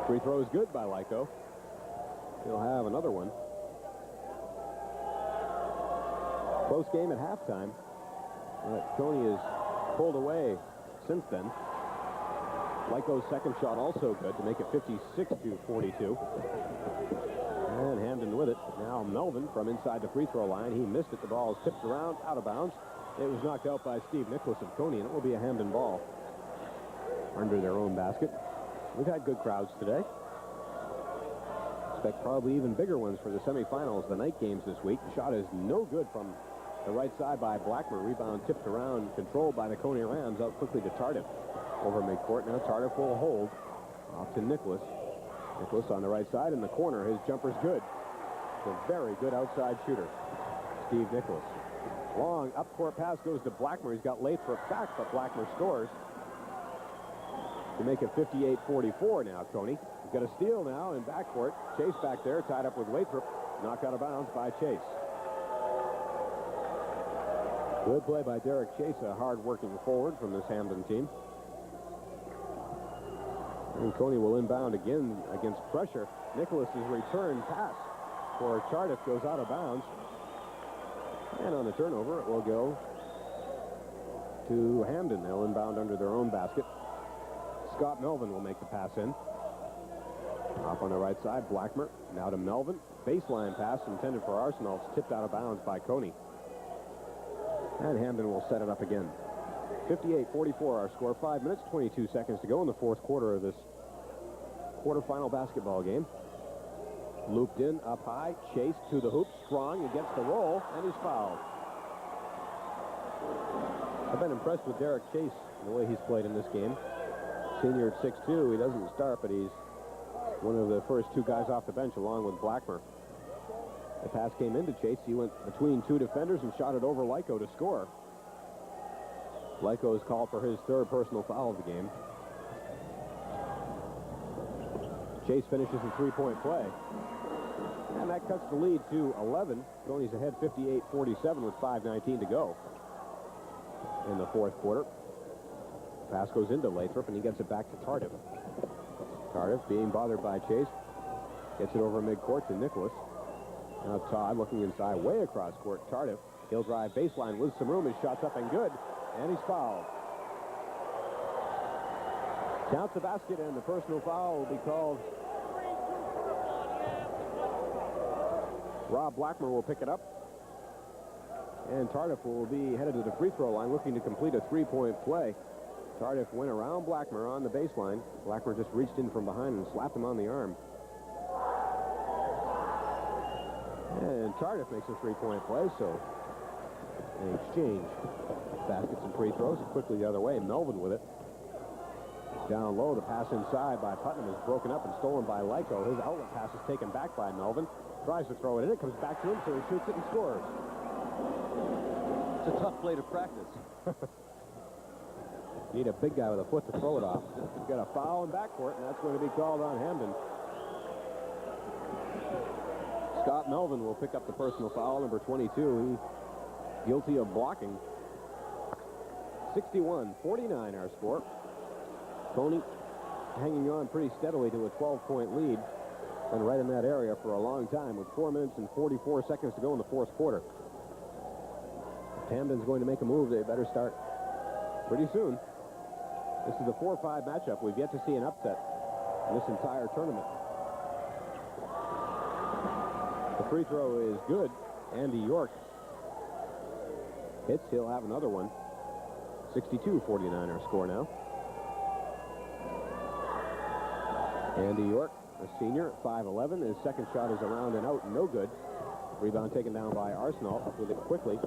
Free throw is good by Lyko. He'll have another one. Close game at halftime. Cony has pulled away since then. Lyko's second shot also good to make it 56-42. And Hampden with it. Now Melvin from inside the free throw line. He missed it. The ball is tipped around, out of bounds. It was knocked out by Steve Nicholas of Cony, and it will be a Hampden ball under their own basket. We've had good crowds today. Expect probably even bigger ones for the semifinals, the night games this week. Shot is no good from the right side by Blackmer. Rebound tipped around, controlled by the Cony Rams. Out quickly to Tardif over midcourt. Now Tardif will hold off to Nicholas. Nicholas on the right side in the corner. His jumper's good. It's a very good outside shooter, Steve Nicholas. Long up-court pass goes to Blackmer. He's got Lathrop back, but Blackmer scores to make it 58-44 now, Cony. He's got a steal now in backcourt. Chase back there, tied up with Lathrop. Knocked out of bounds by Chase. Good play by Derek Chase, a hard-working forward from this Hampden team. And Cony will inbound again against pressure. Nicholas's return pass for Tardif goes out of bounds. And on the turnover, it will go to Hampden. They'll inbound under their own basket. Scott Melvin will make the pass in. Off on the right side, Blackmer. Now to Melvin. Baseline pass intended for Arsenal. It's tipped out of bounds by Cony. And Hampden will set it up again. 58-44 our score. 5 minutes, 22 seconds to go in the fourth quarter of this quarterfinal basketball game. Looped in, up high, Chase to the hoop, strong against the roll, and he's fouled. I've been impressed with Derek Chase and the way he's played in this game. Senior at 6'2", he doesn't start, but he's one of the first 2 guys off the bench along with Blackmer. The pass came into Chase. He went between 2 defenders and shot it over Lyko to score. Lyko is called for his 3rd personal foul of the game. Chase finishes a 3-point play. And that cuts the lead to 11. Cony's ahead 58-47 with 5:19 to go in the fourth quarter. Pass goes into Lathrop, and he gets it back to Tardif. Tardif being bothered by Chase. Gets it over midcourt to Nicholas. Now Todd looking inside, way across court. Tardif, he'll drive baseline with some room. His shot's up and good, and he's fouled. Counts the basket, and the personal foul will be called. Rob Blackmer will pick it up. And Tardif will be headed to the free throw line looking to complete a 3-point play. Tardif went around Blackmer on the baseline. Blackmer just reached in from behind and slapped him on the arm. And Tardif makes a 3-point play, so an exchange. Baskets and free throws. Quickly the other way. Melvin with it. Down low, the pass inside by Putnam is broken up and stolen by Lyko. His outlet pass is taken back by Melvin. Tries to throw it in. It comes back to him, so he shoots it and scores. It's a tough play to practice. Need a big guy with a foot to throw it off. He's got a foul in backcourt, and that's going to be called on Hampden. Scott Melvin will pick up the personal foul, number 22. He's guilty of blocking. 61-49 our score. Cony hanging on pretty steadily to a 12-point lead. Been right in that area for a long time with 4 minutes and 44 seconds to go in the fourth quarter. If Hampden's going to make a move, they better start pretty soon. This is a 4-5 matchup. We've yet to see an upset in this entire tournament. The free throw is good. Andy York hits. He'll have another one. 62-49 our score now. Andy York, a senior, 5'11". His second shot is around and out, no good. Rebound taken down by Arsenal. Up with it quickly.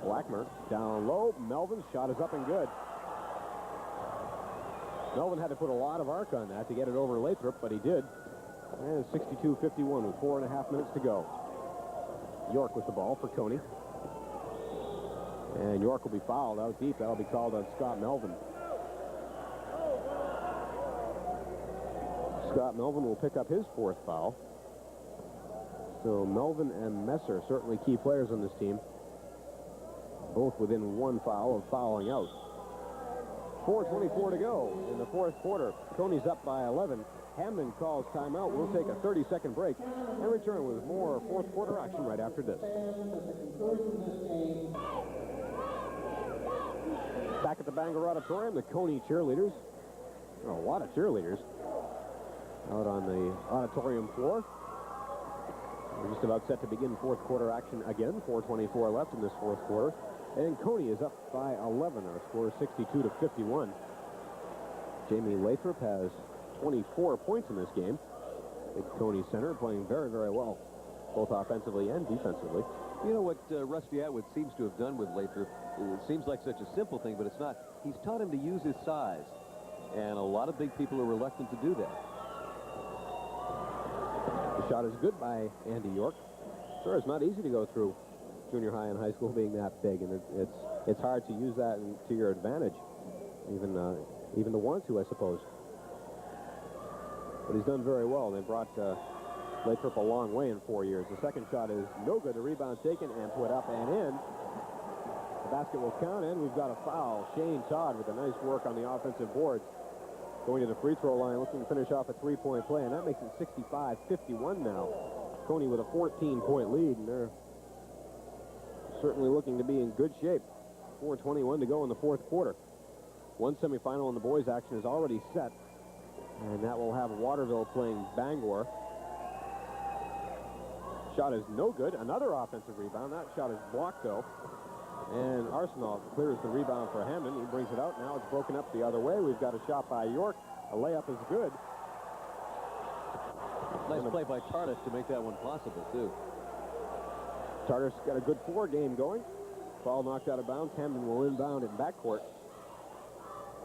Blackmer down low. Melvin's shot is up and good. Melvin had to put a lot of arc on that to get it over Lathrop, but he did. And 62-51 with 4.5 minutes to go. York with the ball for Cony. And York will be fouled out deep. That'll be called on Scott Melvin. Scott Melvin will pick up his 4th foul. So Melvin and Messer, certainly key players on this team. Both within 1 foul of fouling out. 4:24 to go in the 4th quarter. Cony's up by 11. Hampden calls timeout. We'll take a 30-second break and return with more 4th quarter action right after this. Back at the Bangor Auditorium, the Cony cheerleaders. A lot of cheerleaders out on the auditorium floor. We're just about set to begin 4th quarter action again. 4:24 left in this 4th quarter. And Cony is up by 11. Our score is 62-51. Jamie Lathrop has 24 points in this game. The Cony center playing very, very well, both offensively and defensively. You know what Rusty Atwood seems to have done with Lathrop? It seems like such a simple thing, but it's not. He's taught him to use his size. And a lot of big people are reluctant to do that. The shot is good by Andy York. Sure, it's not easy to go through junior high and high school being that big, and it's hard to use that to your advantage, even to want to, I suppose. But he's done very well. They brought Lathrop a long way in 4 years. The second shot is no good. The rebound taken and put up and in. The basket will count, and we've got a foul. Shane Todd with a nice work on the offensive boards. Going to the free throw line, looking to finish off a 3-point play, and that makes it 65-51 now. Cony with a 14-point lead, and they're certainly looking to be in good shape. 4:21 to go in the 4th quarter. One semifinal in the boys action is already set, and that will have Waterville playing Bangor. Shot is no good. Another offensive rebound. That shot is blocked, though. And Arsenault clears the rebound for Hampden. He brings it out. Now it's broken up the other way. We've got a shot by York. A layup is good. Nice play by Tardif to make that one possible, too. Tardif's got a good 4 game going. Ball knocked out of bounds. Hampden will inbound in backcourt.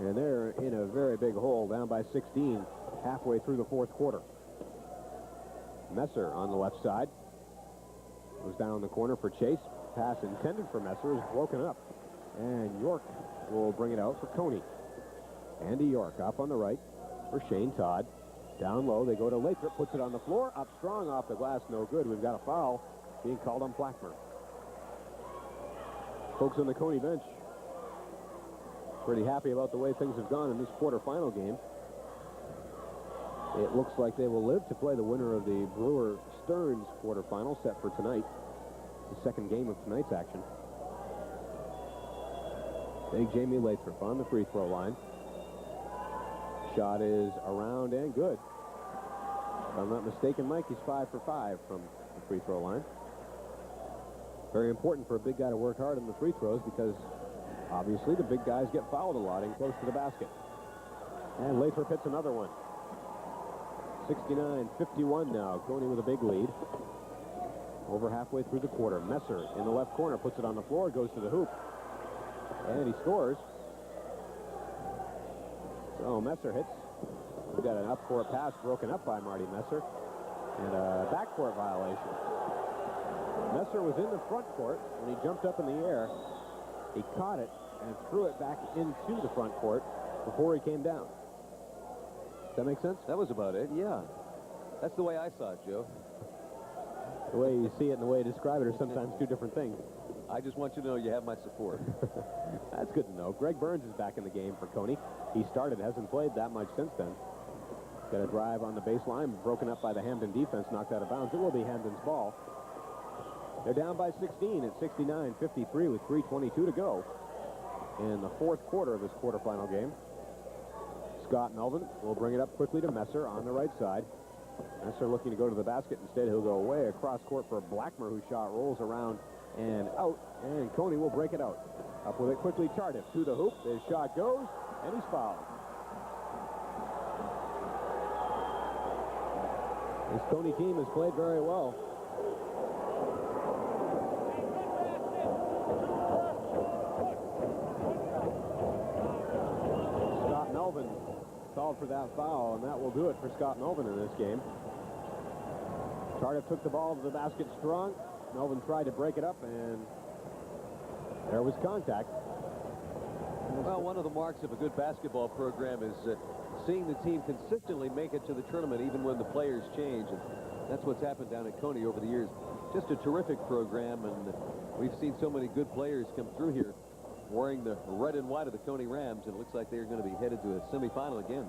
And they're in a very big hole, down by 16, halfway through the 4th quarter. Messer on the left side. Goes down the corner for Chase. Pass intended for Messer is broken up. And York will bring it out for Cony. Andy York up on the right for Shane Todd. Down low, they go to Lathrop, puts it on the floor. Up strong off the glass, no good. We've got a foul being called on Blackmer. Folks on the Cony bench pretty happy about the way things have gone in this quarterfinal game. It looks like they will live to play the winner of the Brewer-Stearns quarterfinal set for tonight. The 2nd game of tonight's action. Big Jamie Lathrop on the free throw line. Shot is around and good. If I'm not mistaken, Mike, he's 5 for 5 from the free throw line. Very important for a big guy to work hard on the free throws because obviously the big guys get fouled a lot in close to the basket. And Lathrop hits another one. 69-51 now. Cony with a big lead. Over halfway through the quarter. Messer in the left corner puts it on the floor, goes to the hoop. And he scores. So Messer hits. We've got an up-court pass broken up by Marty Messer. And a backcourt violation. Messer was in the front court when he jumped up in the air. He caught it and threw it back into the front court before he came down. Does that make sense? That was about it, yeah. That's the way I saw it, Joe. The way you see it and the way you describe it are sometimes two different things. I just want you to know you have my support. That's good to know. Greg Burns is back in the game for Cony. He started, hasn't played that much since then. Got a drive on the baseline, broken up by the Hampden defense, knocked out of bounds. It will be Hampden's ball. They're down by 16 at 69-53 with 3:22 to go in the 4th quarter of this quarterfinal game. Scott Melvin will bring it up quickly to Messer on the right side. Messer looking to go to the basket. Instead, he'll go away across court for Blackmer, whose shot rolls around and out, and Cony will break it out. Up with it quickly, Tardif to the hoop. His shot goes, and he's fouled. This Cony team has played very well. called for that foul, and that will do it for Scott Melvin in this game. Tardif took the ball to the basket strong. Melvin tried to break it up, and there was contact. Well, one of the marks of a good basketball program is seeing the team consistently make it to the tournament even when the players change. And that's what's happened down at Cony over the years. Just a terrific program, and we've seen so many good players come through here wearing the red and white of the Cony Rams, and it looks like they're going to be headed to a semifinal again.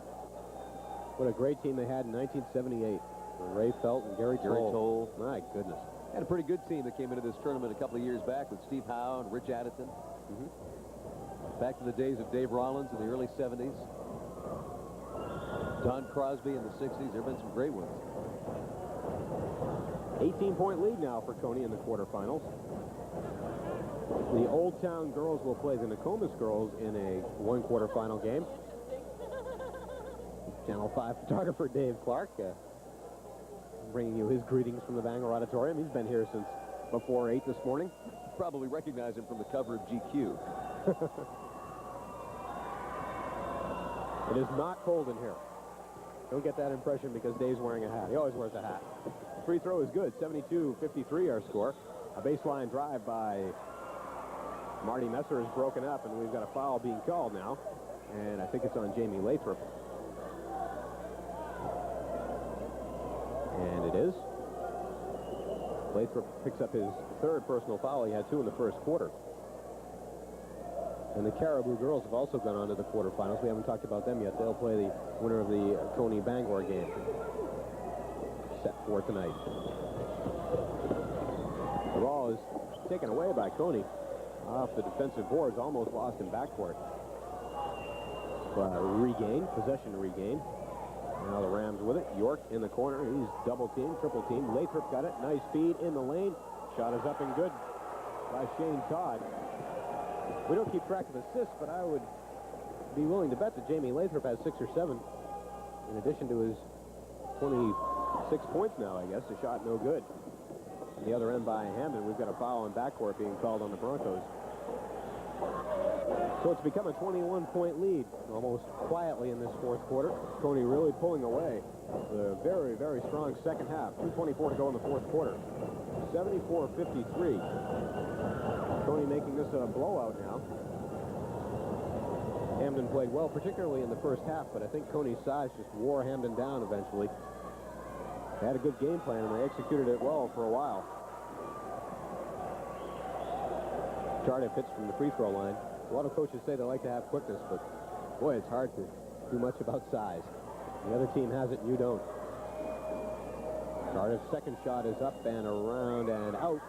What a great team they had in 1978. Ray Felt and Gary Toll. My goodness. Had a pretty good team that came into this tournament a couple of years back with Steve Howe and Rich Addison. Back to the days of Dave Rollins in the early 70s. Don Crosby in the 60s. There have been some great ones. 18-point lead now for Cony in the quarterfinals. The Old Town girls will play the Nokomis girls in a one-quarterfinal game. Channel 5 photographer Dave Clark bringing you his greetings from the Bangor Auditorium. He's been here since before 8 this morning. Probably recognize him from the cover of GQ. It is not cold in here. Don't get that impression because Dave's wearing a hat. He always wears a hat. Free throw is good. 72-53 our score. A baseline drive by Marty Messer is broken up, and we've got a foul being called now. And I think it's on Jamie Lathrop. And it is. Lathrop picks up his third personal foul. He had 2 in the first quarter. And the Caribou girls have also gone on to the quarterfinals. We haven't talked about them yet. They'll play the winner of the Cony Bangor game. Set for tonight. The ball is taken away by Cony off the defensive boards, almost lost in backcourt. Regain, possession regain. Now the Rams with it. York in the corner. He's double teamed, triple teamed. Lathrop got it. Nice feed in the lane. Shot is up and good by Shane Todd. We don't keep track of assists, but I would be willing to bet that Jamie Lathrop has 6 or 7. In addition to his 26 points now, I guess. The shot no good. On the other end by Hampden, we've got a foul in backcourt being called on the Broncos. So it's become a 21-point lead, almost quietly in this fourth quarter. Cony really pulling away. A very, very strong second half. 2:24 to go in the fourth quarter. 74-53. Cony making this a blowout now. Hampden played well, particularly in the first half, but I think Cony's size just wore Hampden down eventually. They had a good game plan, and they executed it well for a while. Tardif hits from the free throw line. A lot of coaches say they like to have quickness, but boy, it's hard to do much about size. The other team has it, and you don't. Tardif's second shot is up and around and out.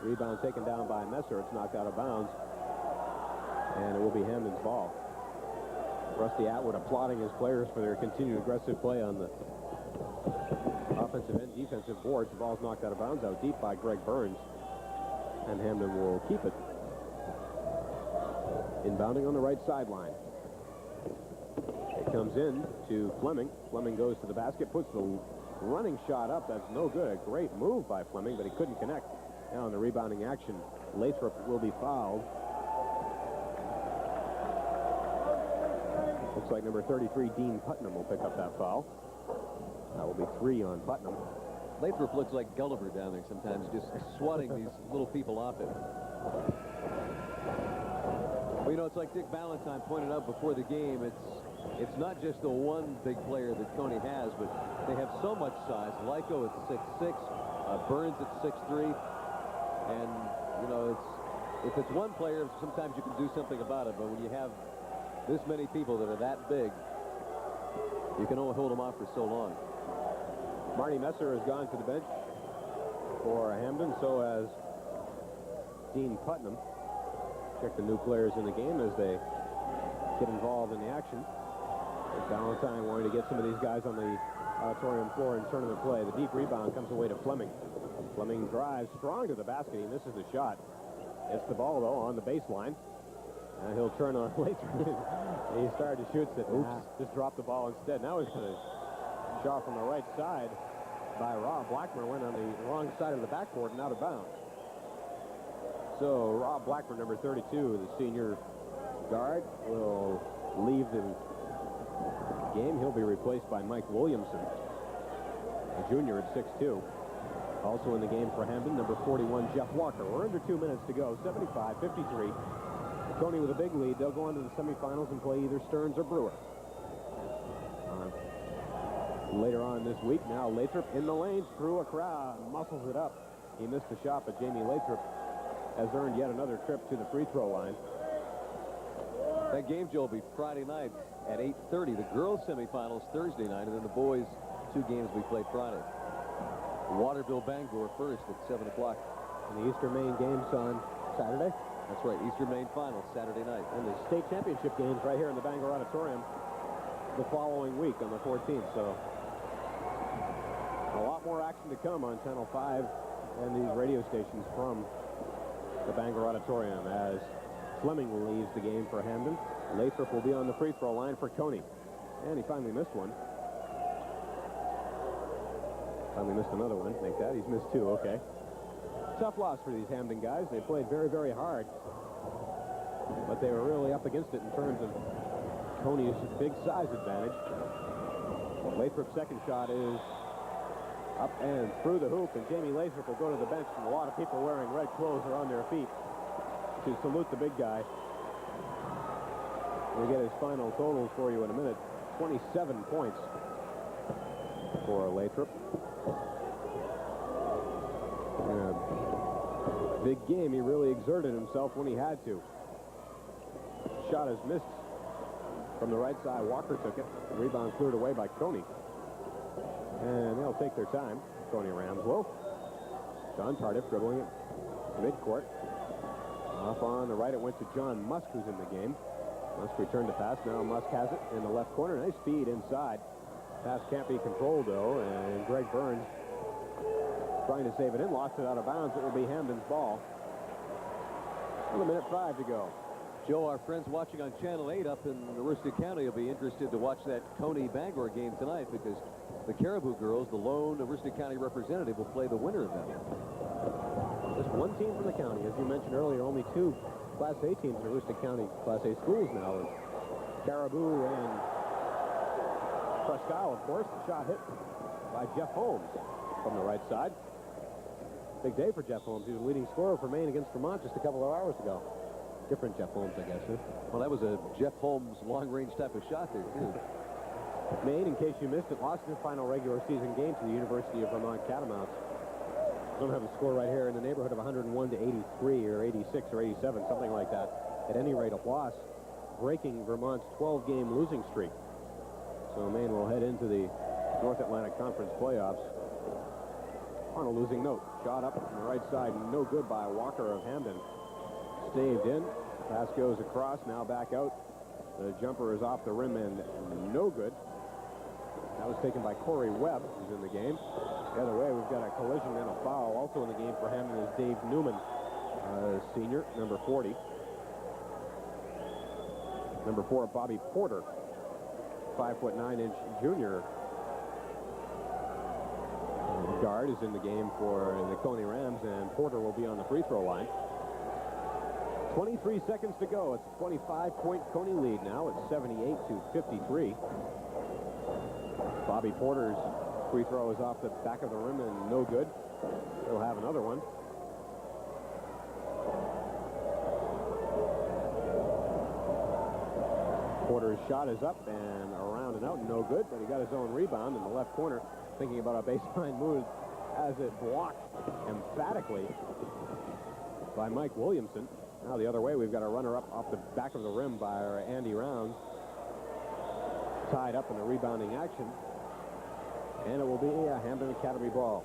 Rebound taken down by Messer. It's knocked out of bounds, and it will be Hampden's ball. Rusty Atwood applauding his players for their continued aggressive play on the offensive and defensive boards. The ball's knocked out of bounds out deep by Greg Burns, and Hampden will keep it. Inbounding on the right sideline. It comes in to Fleming. Fleming goes to the basket, puts the running shot up. That's no good. A great move by Fleming, but he couldn't connect. Now in the rebounding action, Lathrop will be fouled. Looks like number 33, Dean Putnam, will pick up that foul. That will be 3 on Putnam. Lathrop looks like Gulliver down there sometimes, just swatting these little people off him. Well, you know, it's like Dick Valentine pointed out before the game. It's not just the one big player that Cony has, but they have so much size. Lyko at 6'6", Burns at 6'3", and you know, if it's one player, sometimes you can do something about it. But when you have this many people that are that big, you can only hold them off for so long. Marty Messer has gone to the bench for Hampden. So has Dean Putnam. Check the new players in the game as they get involved in the action. Valentine wanting to get some of these guys on the auditorium floor in tournament play. The deep rebound comes away to Fleming. Fleming drives strong to the basket. He misses the shot. Gets the ball, though, on the baseline. And he'll turn on Lathrop. He started to shoot. Said, oops, just dropped the ball instead. Now he's going to shot from the right side by Rob Blackmer. Went on the wrong side of the backboard and out of bounds. So Rob Blackmer, number 32, the senior guard, will leave the game. He'll be replaced by Mike Williamson, a junior at 6'2". Also in the game for Hampden, number 41, Jeff Walker. We're under 2 minutes to go, 75-53. Cony with a big lead. They'll go on to the semifinals and play either Stearns or Brewer. Later on this week, now Lathrop in the lanes through a crowd, muscles it up. He missed the shot, but Jamie Lathrop has earned yet another trip to the free throw line. That game, Joe, will be Friday night at 8:30. The girls' semifinals Thursday night, and then the boys' 2 games we played Friday. Waterville Bangor first at 7 o'clock. And the Eastern Maine games on Saturday. That's right, Eastern Maine finals Saturday night. And the state championship games right here in the Bangor Auditorium the following week on the 14th. So a lot more action to come on Channel 5 and these radio stations from the Bangor Auditorium as Fleming leaves the game for Hampden. Lathrop will be on the free throw line for Cony. And he finally missed one. Finally missed another one. Make that. He's missed 2. Okay. Tough loss for these Hampden guys. They played very, very hard. But they were really up against it in terms of Cony's big size advantage. Lathrop's second shot is up and through the hoop, and Jamie Lathrop will go to the bench, and a lot of people wearing red clothes are on their feet to salute the big guy. We'll get his final totals for you in a minute. 27 points for Lathrop. Big game. He really exerted himself when he had to. Shot is missed from the right side. Walker took it. The rebound cleared away by Cony. And they'll take their time. Cony Rams will. John Tardif dribbling it midcourt. Off on the right, it went to John Musk, who's in the game. Musk returned the pass. Now Musk has it in the left corner. Nice feed inside. Pass can't be controlled, though, and Greg Burns trying to save it in. Lost it out of bounds. It will be Hampden's ball. 1 minute 5 to go. Joe, our friends watching on Channel 8 up in Aroostook County will be interested to watch that Cony-Bangor game tonight because the Caribou girls, the lone Aroostook County representative, will play the winner of that. Just one team from the county. As you mentioned earlier, only 2 Class A teams in Aroostook County Class A schools now. Caribou and Presque Isle, of course. The shot hit by Jeff Holmes from the right side. Big day for Jeff Holmes. He was the leading scorer for Maine against Vermont just a couple of hours ago. Different Jeff Holmes, I guess. Huh? Well, that was a Jeff Holmes long-range type of shot there, too. Maine, in case you missed it, lost their final regular season game to the University of Vermont Catamounts. I don't have the score right here, in the neighborhood of 101 to 83 or 86 or 87, something like that. At any rate, a loss, breaking Vermont's 12-game losing streak. So Maine will head into the North Atlantic Conference playoffs on a losing note. Shot up on the right side, no good by Walker of Hampden. Staved in. Pass goes across, now back out. The jumper is off the rim and no good. That was taken by Corey Webb, who's in the game. The other way, we've got a collision and a foul. Also in the game for Hampden is Dave Newman, senior, number 40. Number 4, Bobby Porter, 5'9" junior guard, is in the game for the Cony Rams, and Porter will be on the free throw line. 23 seconds to go. It's a 25-point Cony lead now. It's 78 to 53. Bobby Porter's free throw is off the back of the rim and no good. He'll have another one. Porter's shot is up and around and out, no good, but he got his own rebound in the left corner. Thinking about a baseline move as it blocked emphatically by Mike Williamson. Now the other way, we've got a runner up off the back of the rim by Andy Rounds. Tied up in the rebounding action. And it will be a Hampden Academy ball.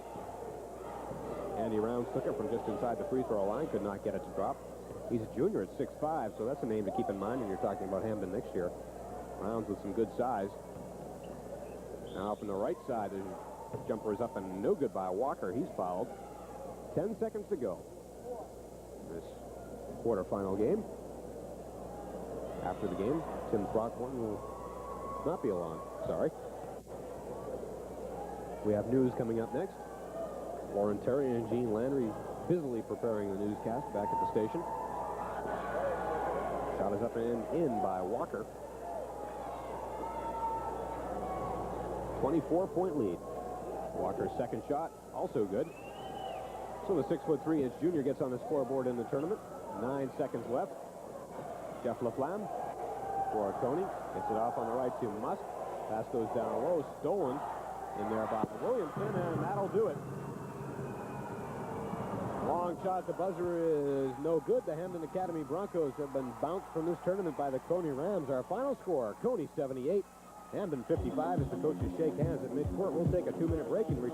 Andy Rounds took it from just inside the free throw line. Could not get it to drop. He's a junior at 6'5", so that's a name to keep in mind when you're talking about Hampden next year. Rounds with some good size. Now up on the right side, the jumper is up and no good by Walker. He's fouled. 10 seconds to go. This quarterfinal game. After the game, Tim Throckmorton will not be along. Sorry. We have news coming up next. Lauren Terry and Gene Landry busily preparing the newscast back at the station. Shot is up and in by Walker. 24-point lead. Walker's second shot, also good. So the 6'3" junior gets on the scoreboard in the tournament. 9 seconds left. Jeff Laflamme for Cony. Gets it off on the right to Musk. Pass goes down low, stolen in there by Williamson, and that'll do it. Long shot, the buzzer is no good. The Hampden Academy Broncos have been bounced from this tournament by the Cony Rams. Our final score, Cony 78, Hampden 55, as the coaches shake hands at midcourt. We'll take a 2-minute break and return.